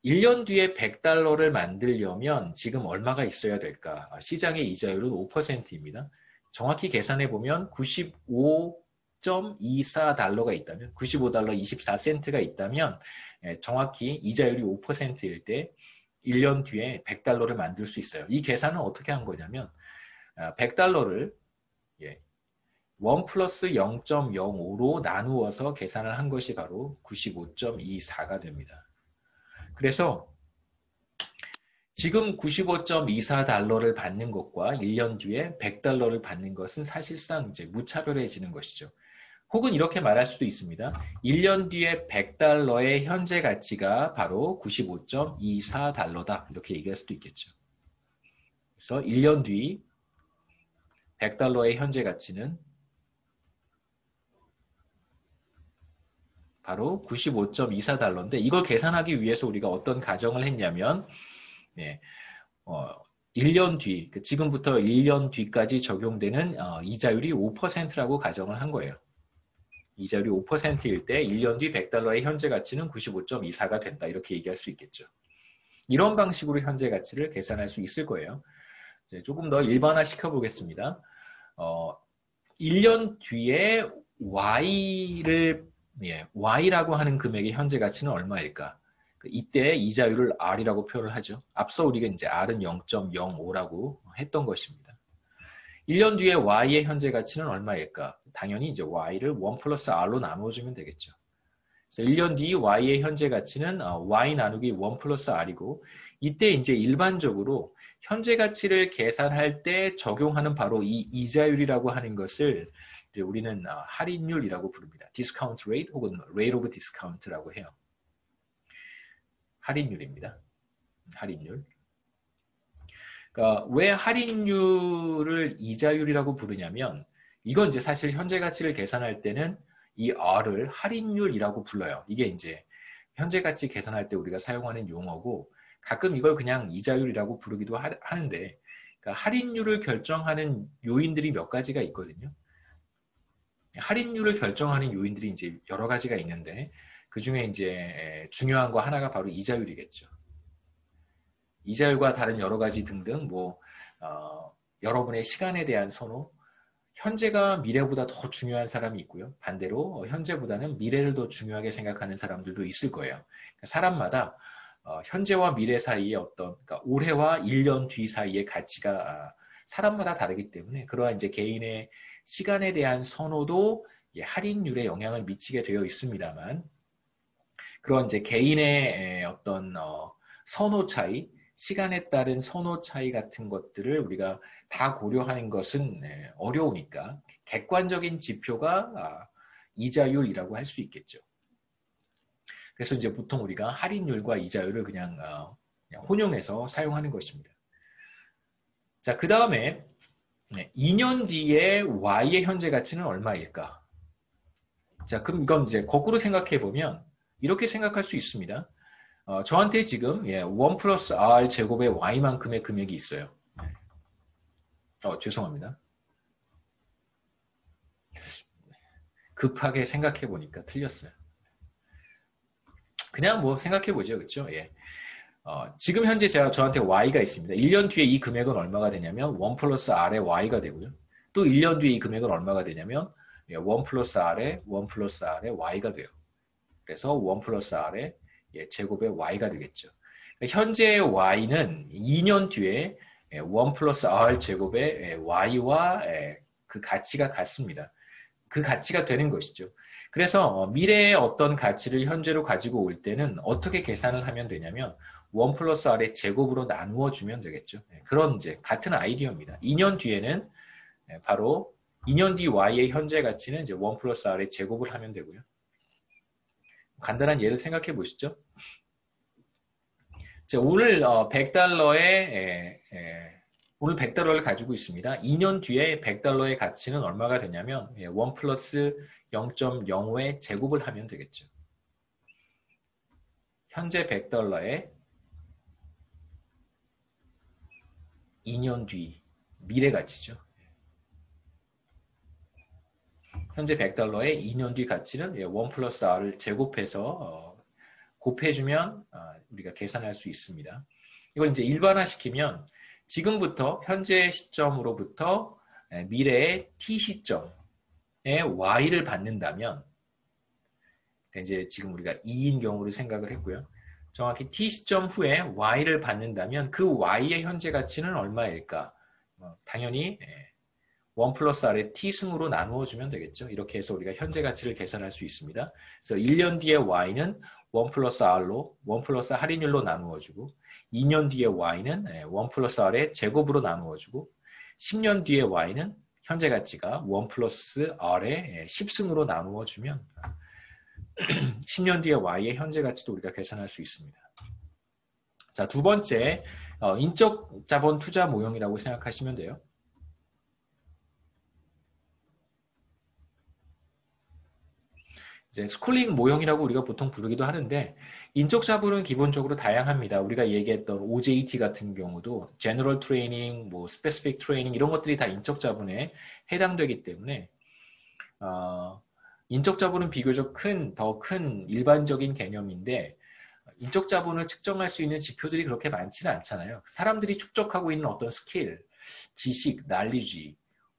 1년 뒤에 100달러를 만들려면 지금 얼마가 있어야 될까? 시장의 이자율은 5%입니다. 정확히 계산해 보면 95.24달러가 있다면 95달러 24센트가 있다면 정확히 이자율이 5%일 때 1년 뒤에 100달러를 만들 수 있어요. 이 계산은 어떻게 한 거냐면 100달러를 1 플러스 0.05로 나누어서 계산을 한 것이 바로 95.24가 됩니다. 그래서 지금 95.24달러를 받는 것과 1년 뒤에 100달러를 받는 것은 사실상 이제 무차별해지는 것이죠. 혹은 이렇게 말할 수도 있습니다. 1년 뒤에 100달러의 현재 가치가 바로 95.24달러다. 이렇게 얘기할 수도 있겠죠. 그래서 1년 뒤 100달러의 현재 가치는 바로 95.24달러인데 이걸 계산하기 위해서 우리가 어떤 가정을 했냐면 1년 뒤, 지금부터 1년 뒤까지 적용되는 이자율이 5%라고 가정을 한 거예요. 이자율이 5%일 때 1년 뒤 100달러의 현재 가치는 95.24가 된다. 이렇게 얘기할 수 있겠죠. 이런 방식으로 현재 가치를 계산할 수 있을 거예요. 이제 조금 더 일반화 시켜보겠습니다. 1년 뒤에 Y라고 하는 금액의 현재 가치는 얼마일까? 이때 이자율을 R이라고 표현을 하죠. 앞서 우리가 이제 R은 0.05라고 했던 것입니다. 1년 뒤에 Y의 현재 가치는 얼마일까? 당연히 이제 Y를 1 플러스 R로 나누어주면 되겠죠. 그래서 1년 뒤 Y의 현재 가치는 Y 나누기 1 플러스 R이고 이때 이제 일반적으로 현재 가치를 계산할 때 적용하는 바로 이 이자율이라고 하는 것을 우리는 할인율이라고 부릅니다. 디스카운트 레이트 혹은 레이트 오브 디스카운트라고 해요. 할인율입니다. 할인율. 그러니까 왜 할인율을 이자율이라고 부르냐면 이건 이제 사실 현재 가치를 계산할 때는 이 R을 할인율이라고 불러요. 이게 이제 현재 가치 계산할 때 우리가 사용하는 용어고 가끔 이걸 그냥 이자율이라고 부르기도 하는데 그러니까 할인율을 결정하는 요인들이 몇 가지가 있거든요. 할인율을 결정하는 요인들이 이제 여러 가지가 있는데 그 중에 이제 중요한 거 하나가 바로 이자율이겠죠. 이자율과 다른 여러 가지 등등 여러분의 시간에 대한 선호, 현재가 미래보다 더 중요한 사람이 있고요. 반대로 현재보다는 미래를 더 중요하게 생각하는 사람들도 있을 거예요. 사람마다 현재와 미래 사이의 그러니까 올해와 1년 뒤 사이의 가치가 사람마다 다르기 때문에 그러한 이제 개인의 시간에 대한 선호도 할인율에 영향을 미치게 되어 있습니다만 그런 이제 개인의 어떤 선호 차이, 시간에 따른 선호 차이 같은 것들을 우리가 다 고려하는 것은 어려우니까 객관적인 지표가 이자율이라고 할 수 있겠죠. 그래서 이제 보통 우리가 할인율과 이자율을 그냥 혼용해서 사용하는 것입니다. 자, 그 다음에 2년 뒤에 Y의 현재 가치는 얼마일까? 자, 그럼 이건 이제 거꾸로 생각해 보면 이렇게 생각할 수 있습니다. 저한테 지금 1 플러스 R 제곱의 Y만큼의 금액이 있어요. 죄송합니다. 급하게 생각해 보니까 틀렸어요. 그냥 뭐 생각해 보죠. 그렇죠? 예. 지금 현재 저한테 Y가 있습니다. 1년 뒤에 이 금액은 얼마가 되냐면 1 플러스 R의 Y가 되고요. 또 1년 뒤에 이 금액은 얼마가 되냐면 1 플러스 R의 Y가 돼요. 그래서 1 플러스 R의 제곱의 Y가 되겠죠. 현재의 Y는 2년 뒤에 1 플러스 R 제곱의 Y와 그 가치가 같습니다. 그 가치가 되는 것이죠. 그래서 미래의 어떤 가치를 현재로 가지고 올 때는 어떻게 계산을 하면 되냐면 1 플러스 R의 제곱으로 나누어 주면 되겠죠. 그런 이제 같은 아이디어입니다. 2년 뒤에는 바로 2년 뒤 Y의 현재 가치는 이제 1 플러스 R의 제곱을 하면 되고요. 간단한 예를 생각해 보시죠. 자, 오늘 100달러에 오늘 100달러를 가지고 있습니다. 2년 뒤에 100달러의 가치는 얼마가 되냐면 1 플러스 0.05의 제곱을 하면 되겠죠. 현재 100달러에 2년 뒤 미래 가치죠. 현재 100달러의 2년 뒤 가치는 1 플러스 R을 제곱해서 곱해주면 우리가 계산할 수 있습니다. 이걸 이제 일반화시키면 지금부터 현재 시점으로부터 미래의 t 시점에 y를 받는다면 이제 지금 우리가 2인 경우를 생각을 했고요. 정확히 t 시점 후에 y를 받는다면 그 y의 현재 가치는 얼마일까? 당연히 1 플러스 r의 t승으로 나누어 주면 되겠죠. 이렇게 해서 우리가 현재 가치를 계산할 수 있습니다. 그래서 1년 뒤에 y는 1 플러스 r로 1 플러스 할인율로 나누어 주고 2년 뒤에 y는 1 플러스 r의 제곱으로 나누어 주고 10년 뒤에 y는 현재 가치가 1 플러스 r의 10승으로 나누어 주면 10년 뒤에 y의 현재 가치도 우리가 계산할 수 있습니다. 자, 두 번째 인적 자본 투자 모형이라고 생각하시면 돼요. 이제 스쿨링 모형이라고 우리가 보통 부르기도 하는데 인적 자본은 기본적으로 다양합니다. 우리가 얘기했던 OJT 같은 경우도 General Training, 뭐 Specific Training 이런 것들이 다 인적 자본에 해당되기 때문에 인적 자본은 비교적 더 큰 일반적인 개념인데 인적 자본을 측정할 수 있는 지표들이 그렇게 많지는 않잖아요. 사람들이 축적하고 있는 어떤 스킬, 지식, 날리지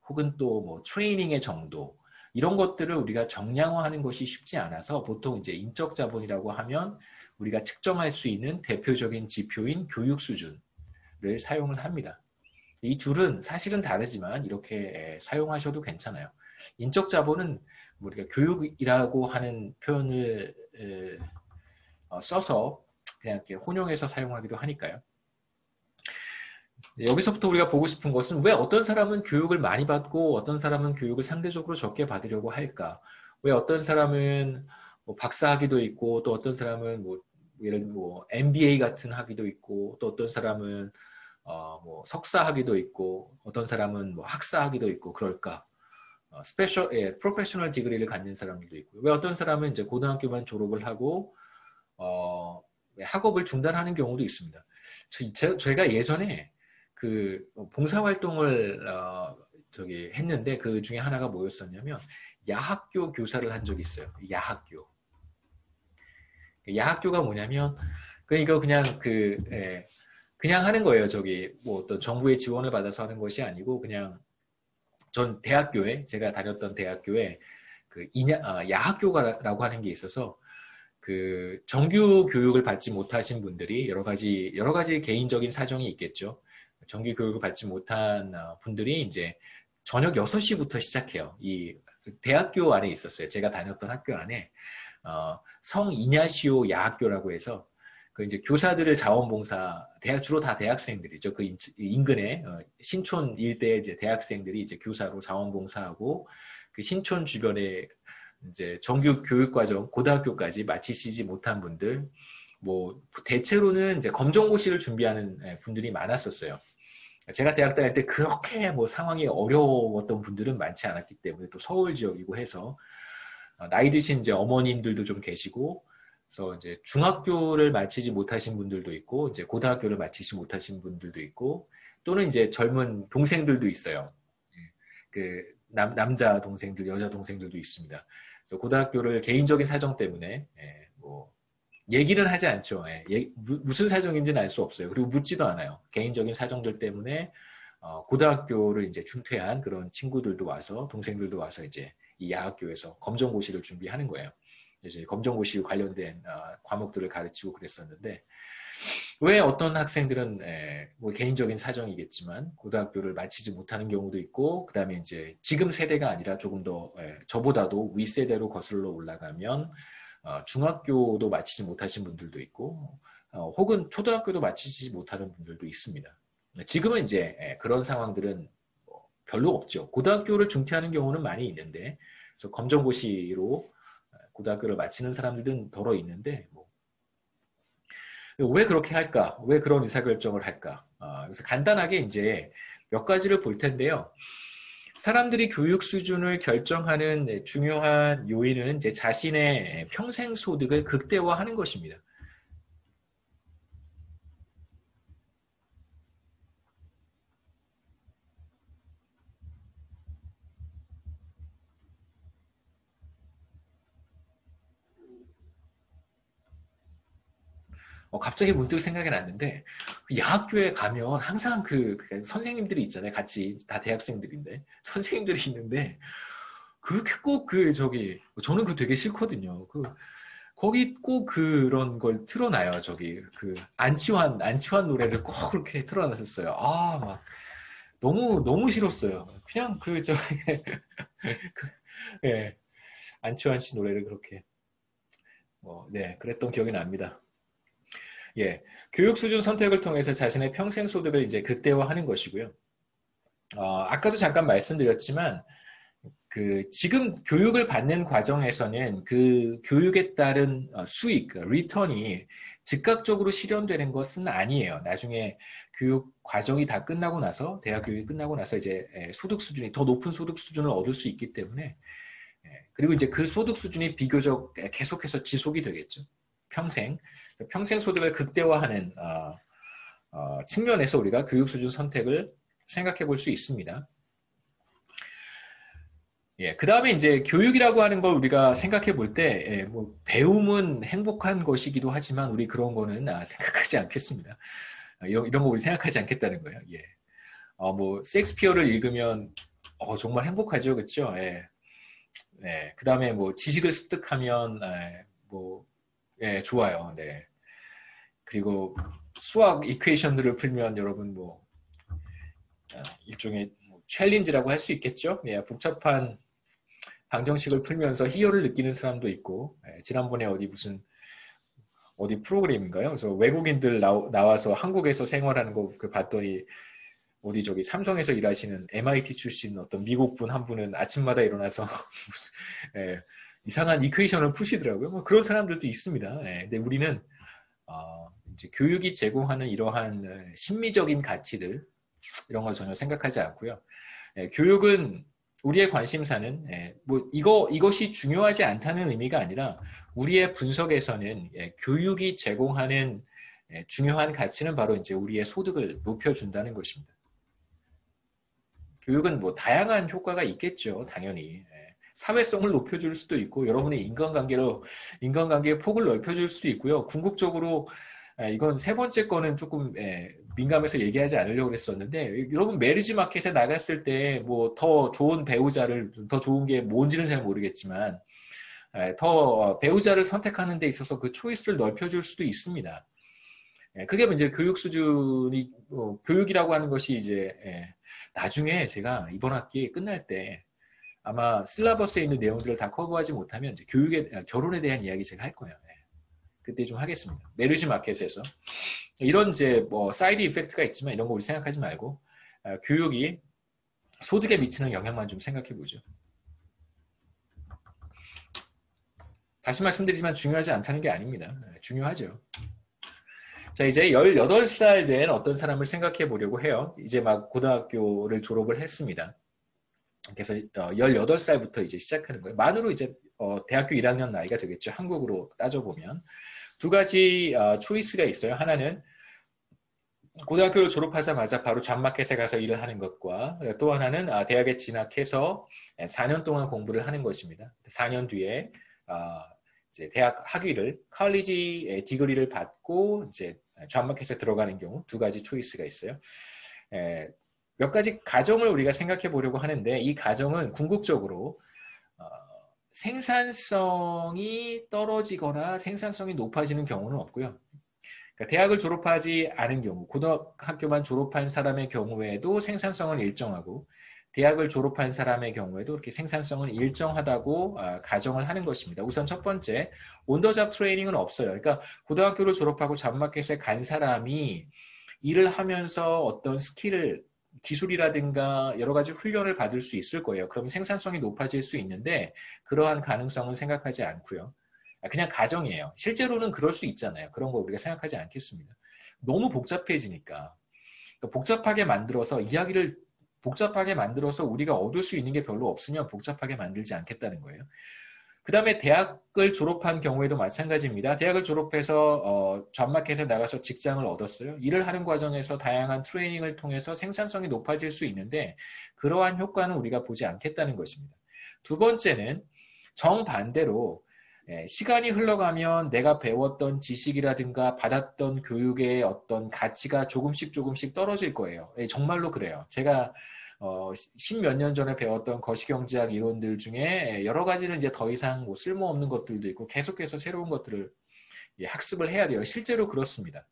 혹은 또 뭐 트레이닝의 정도 이런 것들을 우리가 정량화하는 것이 쉽지 않아서 보통 이제 인적 자본이라고 하면 우리가 측정할 수 있는 대표적인 지표인 교육 수준을 사용을 합니다. 이 둘은 사실은 다르지만 이렇게 사용하셔도 괜찮아요. 인적 자본은 우리가 교육이라고 하는 표현을 써서 그냥 이렇게 혼용해서 사용하기도 하니까요. 여기서부터 우리가 보고 싶은 것은 왜 어떤 사람은 교육을 많이 받고 어떤 사람은 교육을 상대적으로 적게 받으려고 할까? 왜 어떤 사람은 뭐 박사학위도 있고 또 어떤 사람은 뭐 예를 들면 뭐 MBA 같은 학위도 있고 또 어떤 사람은 뭐 석사학위도 있고 어떤 사람은 뭐 학사학위도 있고 그럴까? 프로페셔널 디그리를 갖는 사람들도 있고 왜 어떤 사람은 이제 고등학교만 졸업을 하고 학업을 중단하는 경우도 있습니다. 제가 예전에 그 봉사활동을 했는데 그 중에 하나가 뭐였었냐면 야학교 교사를 한 적이 있어요. 야학교. 야학교가 뭐냐면 이거 그냥 그냥 하는 거예요. 뭐 어떤 정부의 지원을 받아서 하는 것이 아니고 그냥 전 제가 다녔던 대학교에 야학교라고 하는 게 있어서 그 정규 교육을 받지 못하신 분들이 여러 가지 개인적인 사정이 있겠죠. 정규 교육을 받지 못한 분들이 이제 저녁 6시부터 시작해요. 이 대학교 안에 있었어요. 제가 다녔던 학교 안에 성이냐시오 야학교라고 해서 그 이제 교사들을 자원봉사 주로 다 대학생들이죠. 그 인근에 신촌 일대의 이제 대학생들이 이제 교사로 자원봉사하고 그 신촌 주변에 이제 정규 교육 과정 고등학교까지 마치시지 못한 분들 뭐 대체로는 이제 검정고시를 준비하는 분들이 많았었어요. 제가 대학 다닐 때 그렇게 뭐 상황이 어려웠던 분들은 많지 않았기 때문에 또 서울 지역이고 해서 나이 드신 이제 어머님들도 좀 계시고 그래서 이제 중학교를 마치지 못하신 분들도 있고 이제 고등학교를 마치지 못하신 분들도 있고 또는 이제 젊은 동생들도 있어요. 그 남자 동생들, 여자 동생들도 있습니다. 고등학교를 개인적인 사정 때문에 뭐 얘기는 하지 않죠. 무슨 사정인지는 알 수 없어요. 그리고 묻지도 않아요. 개인적인 사정들 때문에 고등학교를 이제 중퇴한 그런 친구들도 와서 동생들도 와서 이제 이 야학교에서 검정고시를 준비하는 거예요. 이제 검정고시 관련된 과목들을 가르치고 그랬었는데 왜 어떤 학생들은 뭐 개인적인 사정이겠지만 고등학교를 마치지 못하는 경우도 있고 그 다음에 이제 지금 세대가 아니라 조금 더 저보다도 윗세대로 거슬러 올라가면 중학교도 마치지 못하신 분들도 있고 혹은 초등학교도 마치지 못하는 분들도 있습니다. 지금은 이제 그런 상황들은 별로 없죠. 고등학교를 중퇴하는 경우는 많이 있는데 검정고시로 고등학교를 마치는 사람들은 더러 있는데 왜 그렇게 할까? 왜 그런 의사결정을 할까? 그래서 간단하게 이제 몇 가지를 볼 텐데요. 사람들이 교육 수준을 결정하는 중요한 요인은 이제 자신의 평생 소득을 극대화하는 것입니다. 갑자기 문득 생각이 났는데 야학교에 가면 항상 그 선생님들이 있잖아요. 같이 다 대학생들인데 선생님들이 있는데 그렇게 꼭 저는 그거 되게 싫거든요. 거기 꼭 그런 걸 틀어놔요. 그 안치환 노래를 꼭 그렇게 틀어놨었어요. 막 너무 싫었어요. 그냥 그, 예, 안치환 씨 노래를 그렇게 네, 그랬던 기억이 납니다. 예, 교육 수준 선택을 통해서 자신의 평생 소득을 이제 극대화하는 것이고요. 아까도 잠깐 말씀드렸지만 지금 교육을 받는 과정에서는 그 교육에 따른 수익, 리턴이 즉각적으로 실현되는 것은 아니에요. 나중에 교육 과정이 다 끝나고 나서, 대학 교육이 끝나고 나서 이제 소득 수준이 더 높은 소득 수준을 얻을 수 있기 때문에, 그리고 이제 그 소득 수준이 비교적 계속해서 지속이 되겠죠. 평생 소득을 극대화하는 측면에서 우리가 교육 수준 선택을 생각해 볼 수 있습니다. 예, 그 다음에 이제 교육이라고 하는 걸 우리가 생각해 볼 때, 뭐, 배움은 행복한 것이기도 하지만 우리 그런 거는 생각하지 않겠습니다. 이런 거 우리 생각하지 않겠다는 거예요. 예. 뭐, 셰익스피어를 읽으면, 정말 행복하죠. 그렇죠? 예. 네. 그 다음에 뭐, 지식을 습득하면, 예, 좋아요. 네. 그리고 수학 이퀘이션들을 풀면 여러분 일종의 챌린지라고 할 수 있겠죠? 예, 복잡한 방정식을 풀면서 희열을 느끼는 사람도 있고, 지난번에 어디 프로그램인가요? 그래서 외국인들 나와서 한국에서 생활하는 거 봤더니 삼성에서 일하시는 MIT 출신 어떤 미국 분 한 분은 아침마다 일어나서 이상한 이퀘이션을 푸시더라고요. 뭐 그런 사람들도 있습니다. 근데 우리는 이제 교육이 제공하는 이러한 심미적인 가치들 이런 걸 전혀 생각하지 않고요. 교육은 우리의 관심사는 이것이 중요하지 않다는 의미가 아니라 우리의 분석에서는 교육이 제공하는 중요한 가치는 바로 이제 우리의 소득을 높여준다는 것입니다. 교육은 뭐 다양한 효과가 있겠죠, 당연히. 사회성을 높여줄 수도 있고 여러분의 인간관계의 폭을 넓혀줄 수도 있고요. 궁극적으로 이건 세 번째 거는 조금 민감해서 얘기하지 않으려고 그랬었는데 여러분 메리지 마켓에 나갔을 때 뭐 더 좋은 배우자를 더 좋은 게 뭔지는 잘 모르겠지만 더 배우자를 선택하는 데 있어서 그 초이스를 넓혀줄 수도 있습니다. 그게 이제 교육 수준이 교육이라고 하는 것이 이제 나중에 제가 이번 학기 끝날 때 아마 실라버스에 있는 내용들을 다 커버하지 못하면 이제 결혼에 대한 이야기 제가 할 거예요. 그때 좀 하겠습니다. 메리지 마켓에서 이런 이제 뭐 사이드 이펙트가 있지만 이런 거 우리 생각하지 말고 교육이 소득에 미치는 영향만 좀 생각해 보죠. 다시 말씀드리지만 중요하지 않다는 게 아닙니다. 중요하죠. 자, 이제 18살 된 어떤 사람을 생각해 보려고 해요. 이제 막 고등학교를 졸업을 했습니다. 그래서 18살부터 이제 시작하는 거예요. 만으로 이제 대학교 1학년 나이가 되겠죠. 한국으로 따져보면. 두 가지 초이스가 있어요. 하나는 고등학교를 졸업하자마자 바로 잡마켓에 가서 일을 하는 것과 또 하나는 대학에 진학해서 4년 동안 공부를 하는 것입니다. 4년 뒤에 이제 대학 학위를 컬리지 디그리를 받고 이제 잡마켓에 들어가는 경우 두 가지 초이스가 있어요. 몇 가지 가정을 우리가 생각해 보려고 하는데 이 가정은 궁극적으로 생산성이 떨어지거나 생산성이 높아지는 경우는 없고요. 그러니까 대학을 졸업하지 않은 경우, 고등학교만 졸업한 사람의 경우에도 생산성은 일정하고 대학을 졸업한 사람의 경우에도 이렇게 생산성은 일정하다고 가정을 하는 것입니다. 우선 첫 번째, 온더잡 트레이닝은 없어요. 그러니까 고등학교를 졸업하고 잡마켓에 간 사람이 일을 하면서 어떤 기술이라든가 여러 가지 훈련을 받을 수 있을 거예요. 그럼 생산성이 높아질 수 있는데 그러한 가능성은 생각하지 않고요. 그냥 가정이에요. 실제로는 그럴 수 있잖아요. 그런 거 우리가 생각하지 않겠습니다. 너무 복잡해지니까. 그러니까 복잡하게 만들어서 이야기를 복잡하게 만들어서 우리가 얻을 수 있는 게 별로 없으면 복잡하게 만들지 않겠다는 거예요. 그 다음에 대학을 졸업한 경우에도 마찬가지입니다. 대학을 졸업해서 잡마켓에 나가서 직장을 얻었어요. 일을 하는 과정에서 다양한 트레이닝을 통해서 생산성이 높아질 수 있는데 그러한 효과는 우리가 보지 않겠다는 것입니다. 두 번째는 정반대로 시간이 흘러가면 내가 배웠던 지식이라든가 받았던 교육의 어떤 가치가 조금씩 떨어질 거예요. 정말로 그래요. 제가 10몇 년 전에 배웠던 거시경제학 이론들 중에 여러 가지는 이제 더 이상 뭐 쓸모없는 것들도 있고 계속해서 새로운 것들을 학습을 해야 돼요. 실제로 그렇습니다.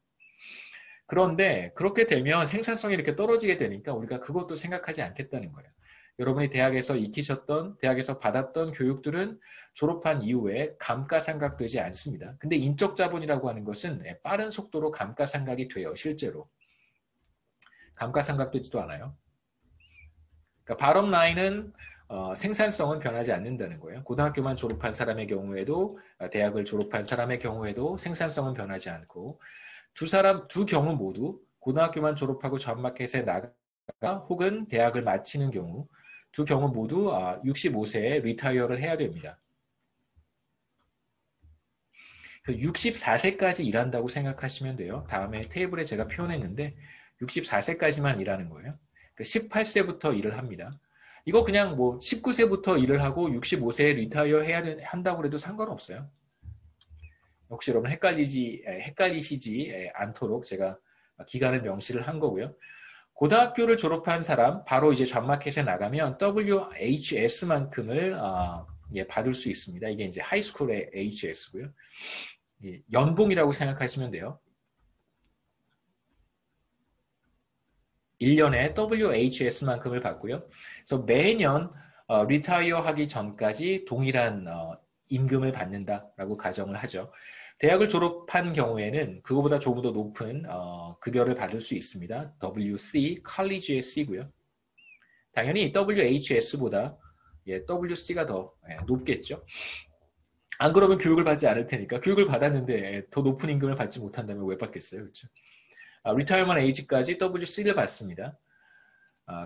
그런데 그렇게 되면 생산성이 이렇게 떨어지게 되니까 우리가 그것도 생각하지 않겠다는 거예요. 여러분이 대학에서 익히셨던, 대학에서 받았던 교육들은 졸업한 이후에 감가상각되지 않습니다. 근데 인적 자본이라고 하는 것은 빠른 속도로 감가상각이 돼요. 실제로. 감가상각되지도 않아요. 그러니까 바텀 라인은 생산성은 변하지 않는다는 거예요. 고등학교만 졸업한 사람의 경우에도 대학을 졸업한 사람의 경우에도 생산성은 변하지 않고 두 경우 모두 고등학교만 졸업하고 잡마켓에 나가 혹은 대학을 마치는 경우 두 경우 모두 65세에 리타이어를 해야 됩니다. 64세까지 일한다고 생각하시면 돼요. 다음에 테이블에 제가 표현했는데 64세까지만 일하는 거예요. 18세부터 일을 합니다. 이거 그냥 뭐 19세부터 일을 하고 65세에 리타이어 한다고 해도 상관없어요. 혹시 여러분 헷갈리시지 않도록 제가 기간을 명시를 한 거고요. 고등학교를 졸업한 사람 바로 이제 잡마켓에 나가면 WHS만큼을 받을 수 있습니다. 이게 이제 하이스쿨의 HS고요. 연봉이라고 생각하시면 돼요. 1년에 WHS만큼을 받고요. 그래서 매년 리타이어 하기 전까지 동일한 임금을 받는다라고 가정을 하죠. 대학을 졸업한 경우에는 그거보다 조금 더 높은 급여를 받을 수 있습니다. WC, 컬리지의 C고요. 당연히 WHS보다 WC가 더 높겠죠. 안 그러면 교육을 받지 않을 테니까 교육을 받았는데 더 높은 임금을 받지 못한다면 왜 받겠어요? 그렇죠? 리타이어먼 에이지까지 WC를 받습니다.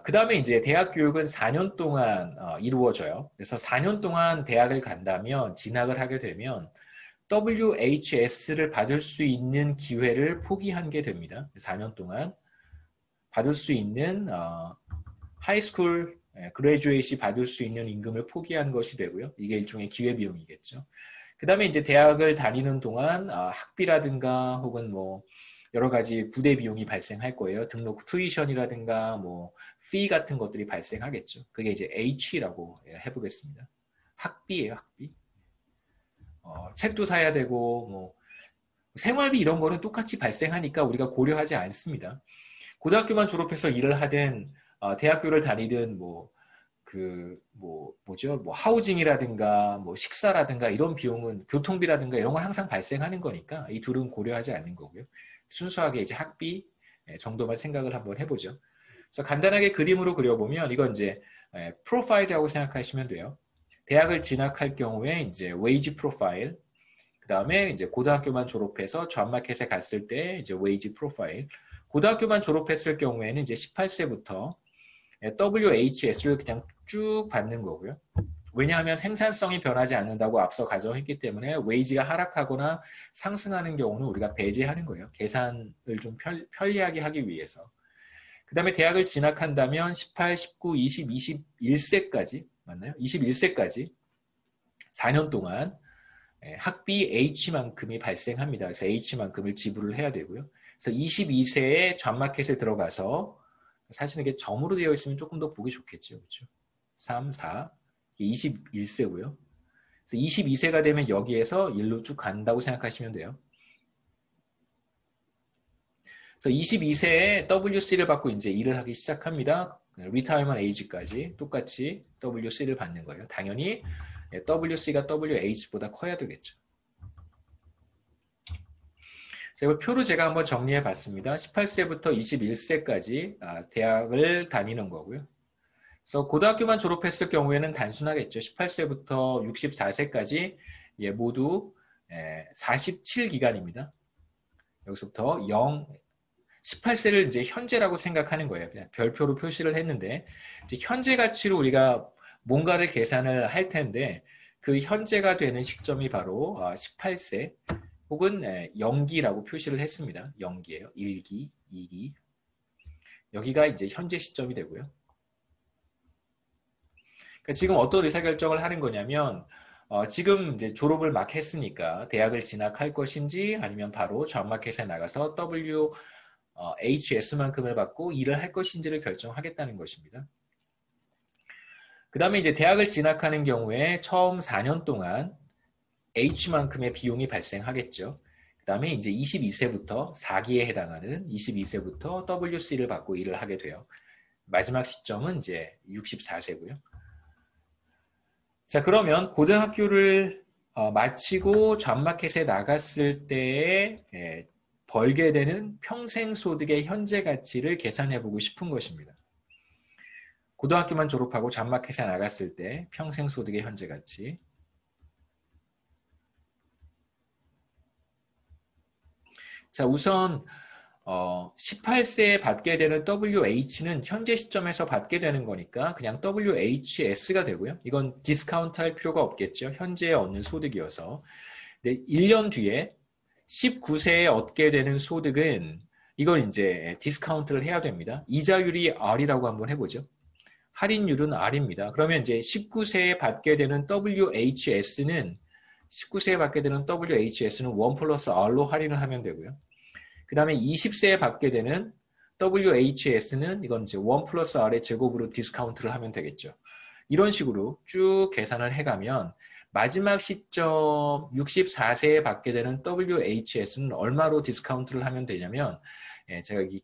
그 다음에 이제 대학 교육은 4년 동안 이루어져요. 그래서 4년 동안 대학을 간다면 진학을 하게 되면 WHS를 받을 수 있는 기회를 포기한 게 됩니다. 4년 동안 받을 수 있는 하이스쿨 그레이주에이시 받을 수 있는 임금을 포기한 것이 되고요. 이게 일종의 기회비용이겠죠. 그 다음에 이제 대학을 다니는 동안 학비라든가 혹은 뭐 여러 가지 부대 비용이 발생할 거예요. 등록 투이션이라든가 뭐 fee 같은 것들이 발생하겠죠. 그게 이제 H라고 해보겠습니다. 학비예요, 학비. 책도 사야 되고 뭐 생활비 이런 거는 똑같이 발생하니까 우리가 고려하지 않습니다. 고등학교만 졸업해서 일을 하든 대학교를 다니든 하우징이라든가 뭐 식사라든가 이런 비용은 교통비라든가 이런 건 항상 발생하는 거니까 이 둘은 고려하지 않는 거고요. 순수하게 이제 학비 정도만 생각을 한번 해보죠. 그래서 간단하게 그림으로 그려보면 이건 이제 프로파일이라고 생각하시면 돼요. 대학을 진학할 경우에 이제 웨이지 프로파일, 그 다음에 이제 고등학교만 졸업해서 잡마켓에 갔을 때 이제 웨이지 프로파일. 고등학교만 졸업했을 경우에는 이제 18세부터 WHS를 그냥 쭉 받는 거고요. 왜냐하면 생산성이 변하지 않는다고 앞서 가정했기 때문에 웨이지가 하락하거나 상승하는 경우는 우리가 배제하는 거예요. 계산을 좀 편리하게 하기 위해서. 그 다음에 대학을 진학한다면 18, 19, 20, 21세까지 맞나요? 21세까지 4년 동안 학비 H만큼이 발생합니다. 그래서 H만큼을 지불을 해야 되고요. 그래서 22세에 잡마켓에 들어가서 사실은 이게 점으로 되어 있으면 조금 더 보기 좋겠죠. 그렇죠? 3, 4, 21세고요. 그래서 22세가 되면 여기에서 일로 쭉 간다고 생각하시면 돼요. 그래서 22세에 WC를 받고 이제 일을 하기 시작합니다. 리타이어먼 에이지까지 똑같이 WC를 받는 거예요. 당연히 WC가 WH보다 커야 되겠죠. 이걸 표로 제가 한번 정리해 봤습니다. 18세부터 21세까지 대학을 다니는 거고요. 그래서 고등학교만 졸업했을 경우에는 단순하겠죠. 18세부터 64세까지 모두 47기간입니다. 여기서부터 18세를 이제 현재라고 생각하는 거예요. 그냥 별표로 표시를 했는데 이제 현재 가치로 우리가 뭔가를 계산을 할 텐데 그 현재가 되는 시점이 바로 18세 혹은 0기라고 표시를 했습니다. 0기예요. 1기, 2기. 여기가 이제 현재 시점이 되고요. 그러니까 지금 어떤 의사결정을 하는 거냐면 지금 이제 졸업을 막 했으니까 대학을 진학할 것인지 아니면 바로 잡마켓에 나가서 WHS만큼을 받고 일을 할 것인지를 결정하겠다는 것입니다. 그 다음에 이제 대학을 진학하는 경우에 처음 4년 동안 H만큼의 비용이 발생하겠죠. 그 다음에 이제 22세부터 4기에 해당하는 22세부터 WC를 받고 일을 하게 돼요. 마지막 시점은 이제 64세고요. 자, 그러면 고등학교를 마치고 잡마켓에 나갔을 때에 벌게 되는 평생 소득의 현재 가치를 계산해 보고 싶은 것입니다. 고등학교만 졸업하고 잡마켓에 나갔을 때 평생 소득의 현재 가치. 자, 우선 18세에 받게 되는 WH는 현재 시점에서 받게 되는 거니까 그냥 WHS가 되고요. 이건 디스카운트 할 필요가 없겠죠. 현재에 얻는 소득이어서. 근데 1년 뒤에 19세에 얻게 되는 소득은 이건 이제 디스카운트를 해야 됩니다. 이자율이 R이라고 한번 해보죠. 할인율은 R입니다. 그러면 이제 19세에 받게 되는 WHS는 19세에 받게 되는 WHS는 1 플러스 R로 할인을 하면 되고요. 그 다음에 20세에 받게 되는 WHS는 이건 이제 1 플러스 R의 제곱으로 디스카운트를 하면 되겠죠. 이런 식으로 쭉 계산을 해가면 마지막 시점 64세에 받게 되는 WHS는 얼마로 디스카운트를 하면 되냐면 제가 여기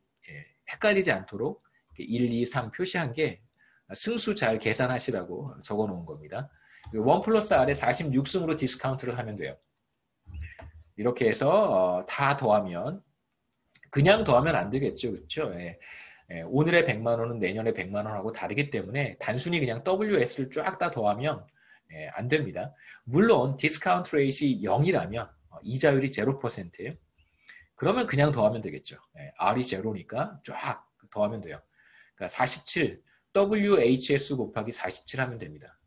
헷갈리지 않도록 1, 2, 3 표시한 게 승수 잘 계산하시라고 적어 놓은 겁니다. 1 플러스 R에 46승으로 디스카운트를 하면 돼요. 이렇게 해서 다 더하면 그냥 더하면 안 되겠죠. 그렇죠? 오늘의 100만 원은 내년에 100만 원하고 다르기 때문에 단순히 그냥 WS를 쫙 다 더하면 안 됩니다. 물론 디스카운트 레이시 0이라면 이자율이 0%예요. 그러면 그냥 더하면 되겠죠. R이 0니까 쫙 더하면 돼요. 그러니까 47 WHS 곱하기 47 하면 됩니다.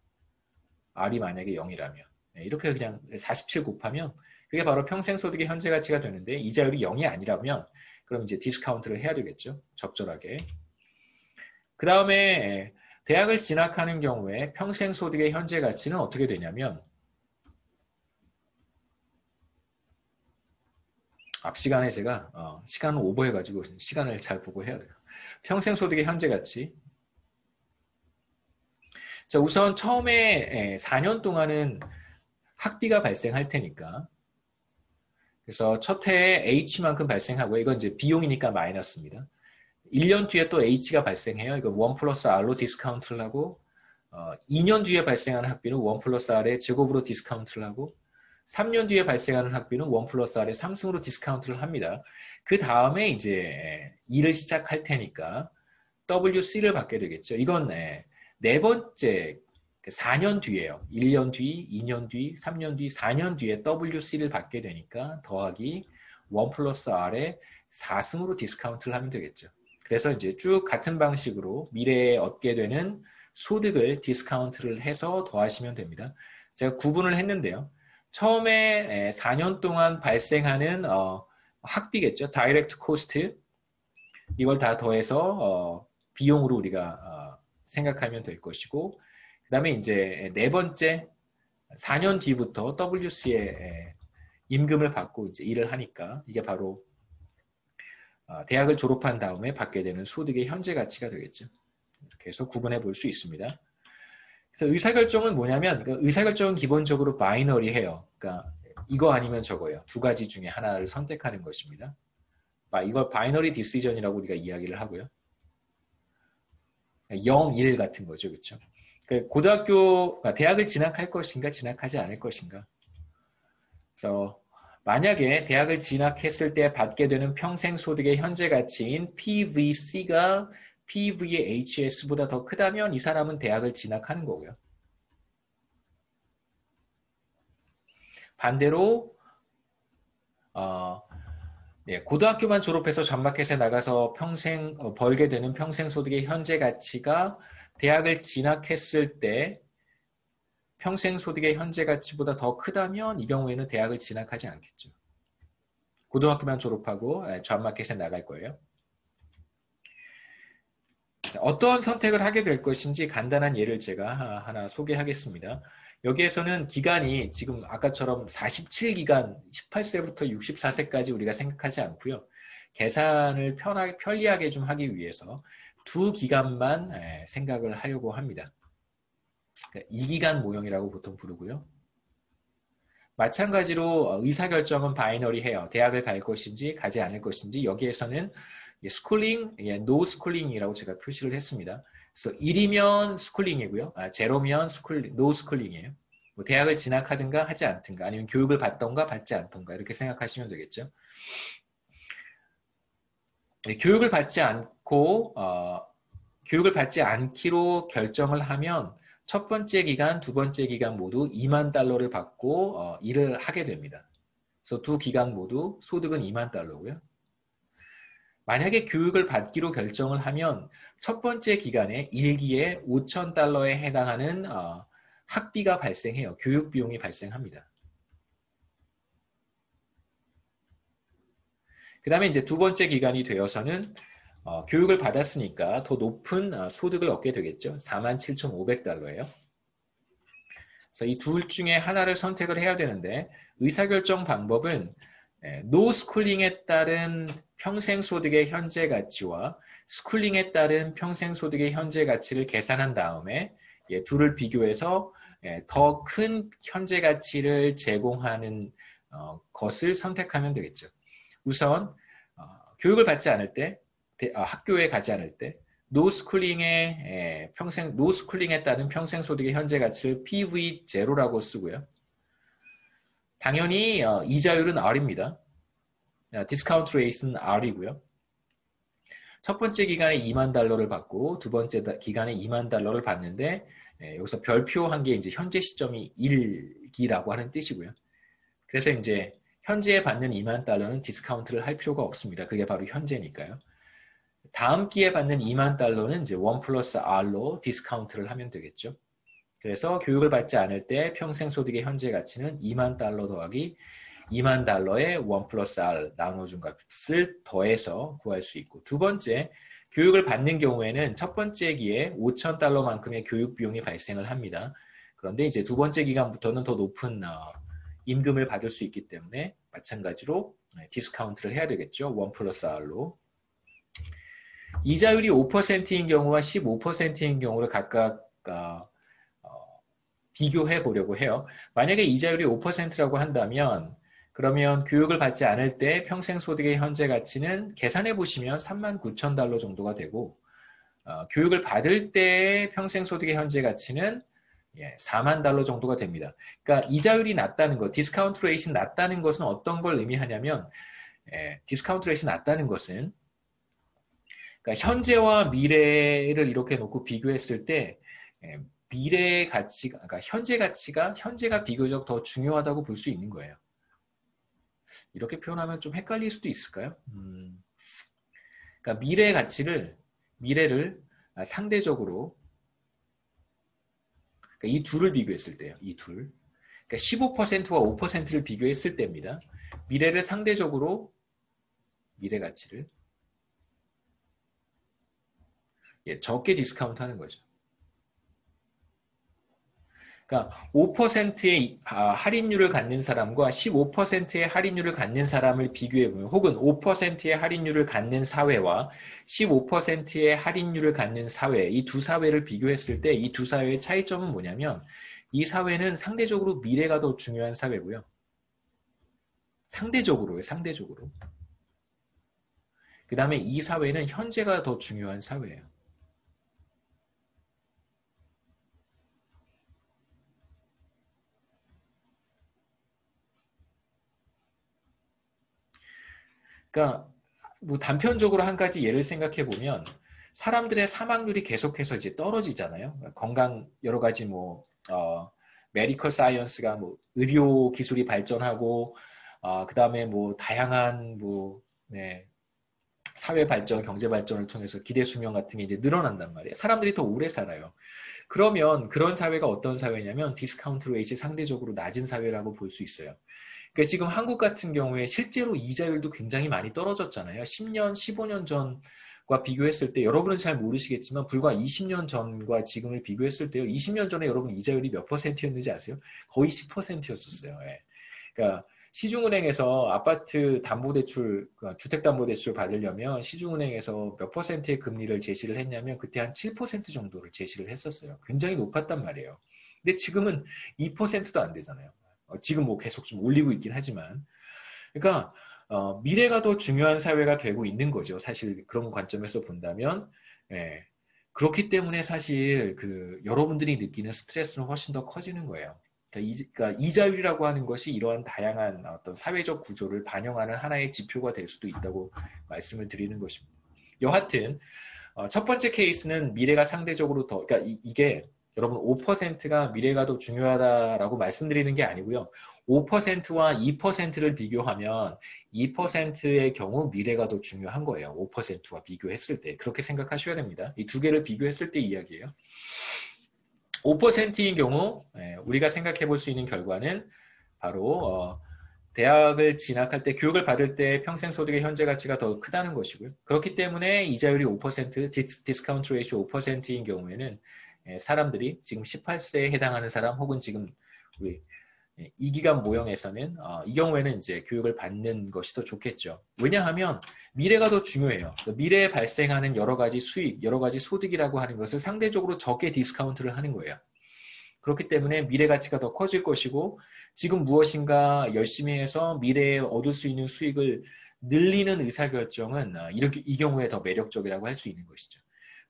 R이 만약에 0이라면. 이렇게 그냥 47 곱하면 그게 바로 평생소득의 현재 가치가 되는데 이자율이 0이 아니라면 그럼 이제 디스카운트를 해야 되겠죠. 적절하게. 그 다음에 대학을 진학하는 경우에 평생소득의 현재 가치는 어떻게 되냐면 앞 시간에 제가 시간을 오버해가지고 시간을 잘 보고 해야 돼요. 평생소득의 현재 가치. 자, 우선 처음에 4년 동안은 학비가 발생할 테니까 그래서 첫 해에 H만큼 발생하고요. 이건 이제 비용이니까 마이너스입니다. 1년 뒤에 또 H가 발생해요. 이거 1 플러스 R로 디스카운트를 하고 2년 뒤에 발생하는 학비는 1 플러스 R의 제곱으로 디스카운트를 하고 3년 뒤에 발생하는 학비는 1 플러스 R의 3승으로 디스카운트를 합니다. 그 다음에 이제 일을 시작할 테니까 WC를 받게 되겠죠. 이건 네 번째 4년 뒤에요. 1년 뒤, 2년 뒤, 3년 뒤, 4년 뒤에 WC를 받게 되니까 더하기 1 플러스 R의 4승으로 디스카운트를 하면 되겠죠. 그래서 이제 쭉 같은 방식으로 미래에 얻게 되는 소득을 디스카운트를 해서 더하시면 됩니다. 제가 구분을 했는데요. 처음에 4년 동안 발생하는 학비겠죠. 다이렉트 코스트. 이걸 다 더해서 비용으로 우리가 생각하면 될 것이고 그 다음에 이제 네 번째 4년 뒤부터 WC에 임금을 받고 이제 일을 하니까 이게 바로 대학을 졸업한 다음에 받게 되는 소득의 현재 가치가 되겠죠. 이렇게 해서 구분해 볼 수 있습니다. 그래서 의사결정은 뭐냐면 의사결정은 기본적으로 바이너리해요. 그러니까 이거 아니면 저거예요. 두 가지 중에 하나를 선택하는 것입니다. 이걸 바이너리 디시전이라고 우리가 이야기를 하고요. 0, 1 같은 거죠. 그렇죠? 대학을 진학할 것인가 진학하지 않을 것인가. 그래서 만약에 대학을 진학했을 때 받게 되는 평생소득의 현재 가치인 PVC가 PVHS보다 더 크다면 이 사람은 대학을 진학하는 거고요. 반대로 네, 고등학교만 졸업해서 잡마켓에 나가서 평생 벌게 되는 평생 소득의 현재 가치가 대학을 진학했을 때 평생 소득의 현재 가치보다 더 크다면 이 경우에는 대학을 진학하지 않겠죠. 고등학교만 졸업하고 잡마켓에 나갈 거예요. 자, 어떤 선택을 하게 될 것인지 간단한 예를 제가 하나 소개하겠습니다. 여기에서는 기간이 지금 아까처럼 47기간, 18세부터 64세까지 우리가 생각하지 않고요. 계산을 편리하게 좀 하기 위해서 두 기간만 생각을 하려고 합니다. 그러니까 2기간 모형이라고 보통 부르고요. 마찬가지로 의사결정은 바이너리해요. 대학을 갈 것인지 가지 않을 것인지 여기에서는 스쿨링, 노 스쿨링이라고 제가 표시를 했습니다. 그래서 1이면 스쿨링이고요. 제로면 노 스쿨링이에요. 뭐 대학을 진학하든가 하지 않든가 아니면 교육을 받던가 받지 않던가 이렇게 생각하시면 되겠죠. 교육을 받지 않고 교육을 받지 않기로 결정을 하면 첫 번째 기간, 두 번째 기간 모두 2만 달러를 받고 일을 하게 됩니다. 그래서 두 기간 모두 소득은 2만 달러고요. 만약에 교육을 받기로 결정을 하면 첫 번째 기간에 1기에 5천 달러에 해당하는 학비가 발생해요. 교육 비용이 발생합니다. 그 다음에 이제 두 번째 기간이 되어서는 교육을 받았으니까 더 높은 소득을 얻게 되겠죠. 47,500달러예요. 그래서 이 둘 중에 하나를 선택을 해야 되는데 의사결정 방법은 노 스쿨링에 따른 평생 소득의 현재 가치와 스쿨링에 따른 평생 소득의 현재 가치를 계산한 다음에 둘을 비교해서 더 큰 현재 가치를 제공하는 것을 선택하면 되겠죠. 우선 교육을 받지 않을 때 학교에 가지 않을 때 노 스쿨링에 따른 평생 소득의 현재 가치를 PV0라고 쓰고요. 당연히 이자율은 R입니다. 디스카운트 레이트는 R이고요. 첫 번째 기간에 2만 달러를 받고 두 번째 기간에 2만 달러를 받는데 여기서 별표한 게 이제 현재 시점이 1기라고 하는 뜻이고요. 그래서 이제 현재에 받는 2만 달러는 디스카운트를 할 필요가 없습니다. 그게 바로 현재니까요. 다음 기에 받는 2만 달러는 이제 1 플러스 R로 디스카운트를 하면 되겠죠. 그래서 교육을 받지 않을 때 평생 소득의 현재 가치는 2만 달러 더하기 2만 달러에 1 플러스 R 나눠준 값을 더해서 구할 수 있고 두 번째, 교육을 받는 경우에는 첫 번째 기에 5천 달러만큼의 교육 비용이 발생을 합니다. 그런데 이제 두 번째 기간부터는 더 높은 임금을 받을 수 있기 때문에 마찬가지로 디스카운트를 해야 되겠죠. 1 플러스 R로. 이자율이 5%인 경우와 15%인 경우를 각각 비교해 보려고 해요. 만약에 이자율이 5%라고 한다면 그러면 교육을 받지 않을 때 평생 소득의 현재 가치는 계산해 보시면 39,000달러 정도가 되고 교육을 받을 때 평생 소득의 현재 가치는 4만 달러 정도가 됩니다. 그러니까 이자율이 낮다는 것, 디스카운트 레이트가 낮다는 것은 어떤 걸 의미하냐면 디스카운트 레이트가 낮다는 것은 그러니까 현재와 미래를 이렇게 놓고 비교했을 때 미래의 가치가, 그러니까 현재가 비교적 더 중요하다고 볼 수 있는 거예요. 이렇게 표현하면 좀 헷갈릴 수도 있을까요? 그러니까 미래를 상대적으로, 그러니까 이 둘을 비교했을 때요. 이 둘. 그러니까 15%와 5%를 비교했을 때입니다. 미래를 상대적으로, 미래 가치를 적게 디스카운트 하는 거죠. 그러니까 5%의 할인율을 갖는 사람과 15%의 할인율을 갖는 사람을 비교해보면 혹은 5%의 할인율을 갖는 사회와 15%의 할인율을 갖는 사회 이 두 사회를 비교했을 때 이 두 사회의 차이점은 뭐냐면 이 사회는 상대적으로 미래가 더 중요한 사회고요. 상대적으로요. 상대적으로. 그 다음에 이 사회는 현재가 더 중요한 사회예요. 그러니까 뭐 단편적으로 한 가지 예를 생각해 보면 사람들의 사망률이 계속해서 이제 떨어지잖아요. 건강 여러 가지 메디컬 사이언스가 의료 기술이 발전하고 그다음에 뭐 다양한 뭐 네, 사회 발전, 경제 발전을 통해서 기대 수명 같은 게 이제 늘어난단 말이에요. 사람들이 더 오래 살아요. 그러면 그런 사회가 어떤 사회냐면 디스카운트 레이트이 상대적으로 낮은 사회라고 볼 수 있어요. 그러니까 지금 한국 같은 경우에 실제로 이자율도 굉장히 많이 떨어졌잖아요. 10년, 15년 전과 비교했을 때 여러분은 잘 모르시겠지만 불과 20년 전과 지금을 비교했을 때요. 20년 전에 여러분 이자율이 몇 %였는지 아세요? 거의 10%였었어요. 예. 그러니까 시중은행에서 아파트 담보대출, 주택담보대출 받으려면 시중은행에서 몇 %의 금리를 제시를 했냐면 그때 한 7% 정도를 제시를 했었어요. 굉장히 높았단 말이에요. 근데 지금은 2%도 안 되잖아요. 지금 뭐 계속 좀 올리고 있긴 하지만. 그러니까 미래가 더 중요한 사회가 되고 있는 거죠. 사실 그런 관점에서 본다면. 예. 그렇기 때문에 사실 그 여러분들이 느끼는 스트레스는 훨씬 더 커지는 거예요. 그러니까 이자율이라고 하는 것이 이러한 다양한 어떤 사회적 구조를 반영하는 하나의 지표가 될 수도 있다고 말씀을 드리는 것입니다. 여하튼 첫 번째 케이스는 미래가 상대적으로 더, 그러니까 이게 여러분 5%가 미래가 더 중요하다라고 말씀드리는 게 아니고요. 5%와 2%를 비교하면 2%의 경우 미래가 더 중요한 거예요. 5%와 비교했을 때. 그렇게 생각하셔야 됩니다. 이 두 개를 비교했을 때 이야기예요. 5%인 경우 우리가 생각해 볼 수 있는 결과는 바로 대학을 진학할 때 교육을 받을 때 평생 소득의 현재 가치가 더 크다는 것이고요. 그렇기 때문에 이자율이 5%, 디스카운트 레이쇼 5%인 경우에는 사람들이 지금 18세에 해당하는 사람 혹은 지금 우리 이 기간 모형에서는 이 경우에는 이제 교육을 받는 것이 더 좋겠죠. 왜냐하면 미래가 더 중요해요. 미래에 발생하는 여러 가지 수익, 여러 가지 소득이라고 하는 것을 상대적으로 적게 디스카운트를 하는 거예요. 그렇기 때문에 미래 가치가 더 커질 것이고 지금 무엇인가 열심히 해서 미래에 얻을 수 있는 수익을 늘리는 의사결정은 이렇게 이 경우에 더 매력적이라고 할 수 있는 것이죠.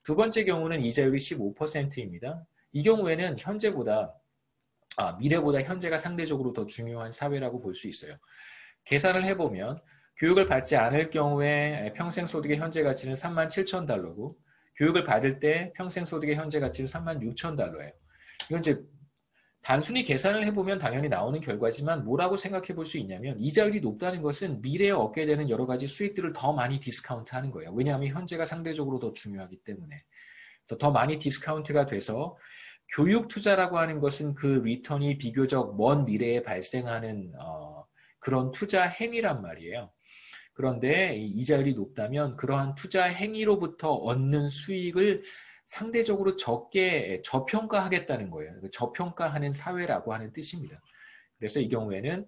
두 번째 경우는 이자율이 15%입니다. 이 경우에는 미래보다 현재가 상대적으로 더 중요한 사회라고 볼 수 있어요. 계산을 해보면 교육을 받지 않을 경우에 평생 소득의 현재 가치는 37,000달러고 교육을 받을 때 평생 소득의 현재 가치는 36,000달러예요. 이건 이제 단순히 계산을 해보면 당연히 나오는 결과지만 뭐라고 생각해 볼 수 있냐면 이자율이 높다는 것은 미래에 얻게 되는 여러 가지 수익들을 더 많이 디스카운트하는 거예요. 왜냐하면 현재가 상대적으로 더 중요하기 때문에. 더 많이 디스카운트가 돼서 교육 투자라고 하는 것은 그 리턴이 비교적 먼 미래에 발생하는 그런 투자 행위란 말이에요. 그런데 이자율이 높다면 그러한 투자 행위로부터 얻는 수익을 상대적으로 적게 저평가하겠다는 거예요. 저평가하는 사회라고 하는 뜻입니다. 그래서 이 경우에는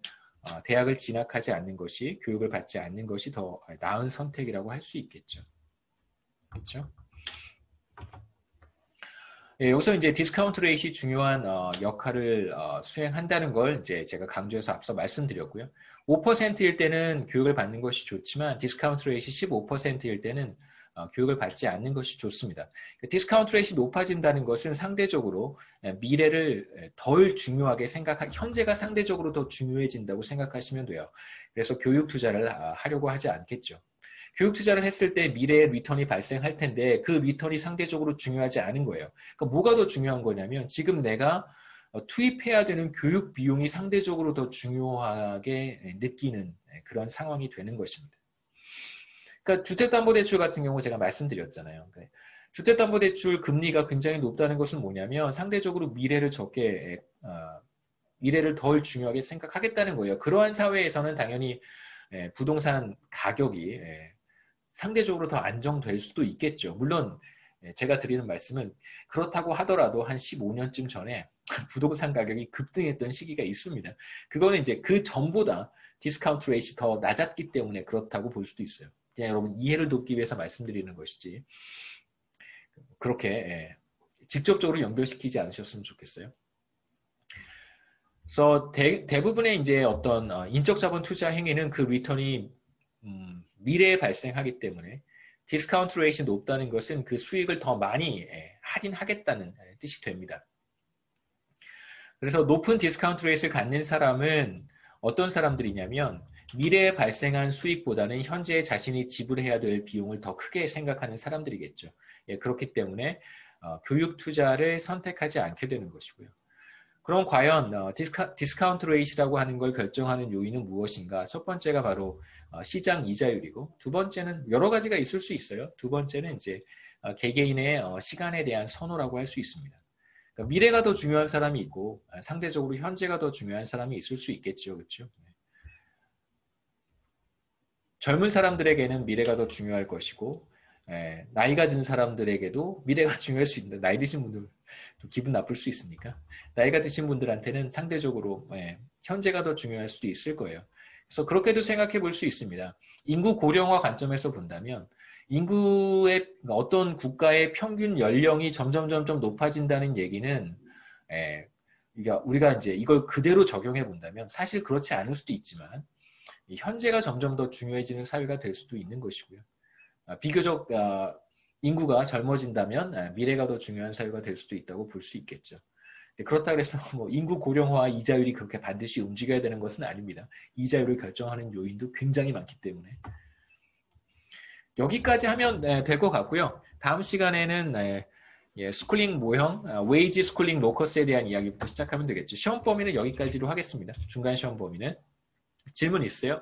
대학을 진학하지 않는 것이, 교육을 받지 않는 것이 더 나은 선택이라고 할 수 있겠죠. 그렇죠? 여기서 이제 디스카운트 레이트이 중요한 역할을 수행한다는 걸 이제 제가 강조해서 앞서 말씀드렸고요. 5%일 때는 교육을 받는 것이 좋지만 디스카운트 레이트이 15%일 때는 교육을 받지 않는 것이 좋습니다. 디스카운트 레이트이 높아진다는 것은 상대적으로 미래를 덜 중요하게 현재가 상대적으로 더 중요해진다고 생각하시면 돼요. 그래서 교육 투자를 하려고 하지 않겠죠. 교육 투자를 했을 때 미래의 리턴이 발생할 텐데 그 리턴이 상대적으로 중요하지 않은 거예요. 그러니까 뭐가 더 중요한 거냐면 지금 내가 투입해야 되는 교육 비용이 상대적으로 더 중요하게 느끼는 그런 상황이 되는 것입니다. 그러니까 주택담보대출 같은 경우 제가 말씀드렸잖아요. 주택담보대출 금리가 굉장히 높다는 것은 뭐냐면 상대적으로 미래를 덜 중요하게 생각하겠다는 거예요. 그러한 사회에서는 당연히 부동산 가격이 상대적으로 더 안정될 수도 있겠죠. 물론 제가 드리는 말씀은 그렇다고 하더라도 한 15년쯤 전에 부동산 가격이 급등했던 시기가 있습니다. 그거는 이제 그 전보다 디스카운트 레이트가 더 낮았기 때문에 그렇다고 볼 수도 있어요. 그냥 여러분 이해를 돕기 위해서 말씀드리는 것이지 그렇게 직접적으로 연결시키지 않으셨으면 좋겠어요. 그래서 대부분의 이제 어떤 인적 자본 투자 행위는 그 리턴이 미래에 발생하기 때문에 디스카운트 레이트가 높다는 것은 그 수익을 더 많이 할인하겠다는 뜻이 됩니다. 그래서 높은 디스카운트 레이트를 갖는 사람은 어떤 사람들이냐면 미래에 발생한 수익보다는 현재 자신이 지불해야 될 비용을 더 크게 생각하는 사람들이겠죠. 그렇기 때문에 교육 투자를 선택하지 않게 되는 것이고요. 그럼 과연 디스카운트 레이트라고 하는 걸 결정하는 요인은 무엇인가? 첫 번째가 바로 시장 이자율이고, 두 번째는 여러 가지가 있을 수 있어요. 두 번째는 이제 개개인의 시간에 대한 선호라고 할 수 있습니다. 그러니까 미래가 더 중요한 사람이 있고 상대적으로 현재가 더 중요한 사람이 있을 수 있겠죠, 그렇죠? 젊은 사람들에게는 미래가 더 중요할 것이고, 나이가 든 사람들에게도 미래가 중요할 수 있는데, 나이 드신 분들 기분 나쁠 수 있으니까 나이가 드신 분들한테는 상대적으로 현재가 더 중요할 수도 있을 거예요. 그래서 그렇게도 생각해 볼 수 있습니다. 인구 고령화 관점에서 본다면 인구의 어떤 국가의 평균 연령이 점점 높아진다는 얘기는 우리가 이제 이걸 그대로 적용해 본다면 사실 그렇지 않을 수도 있지만 현재가 점점 더 중요해지는 사회가 될 수도 있는 것이고요. 비교적 인구가 젊어진다면 미래가 더 중요한 사회가 될 수도 있다고 볼 수 있겠죠. 그렇다고 해서 뭐 인구 고령화 이자율이 그렇게 반드시 움직여야 되는 것은 아닙니다. 이자율을 결정하는 요인도 굉장히 많기 때문에. 여기까지 하면 될 것 같고요. 다음 시간에는 스쿨링 모형, 웨이지 스쿨링 로커스에 대한 이야기부터 시작하면 되겠죠. 시험 범위는 여기까지로 하겠습니다. 중간 시험 범위는. 질문 있어요?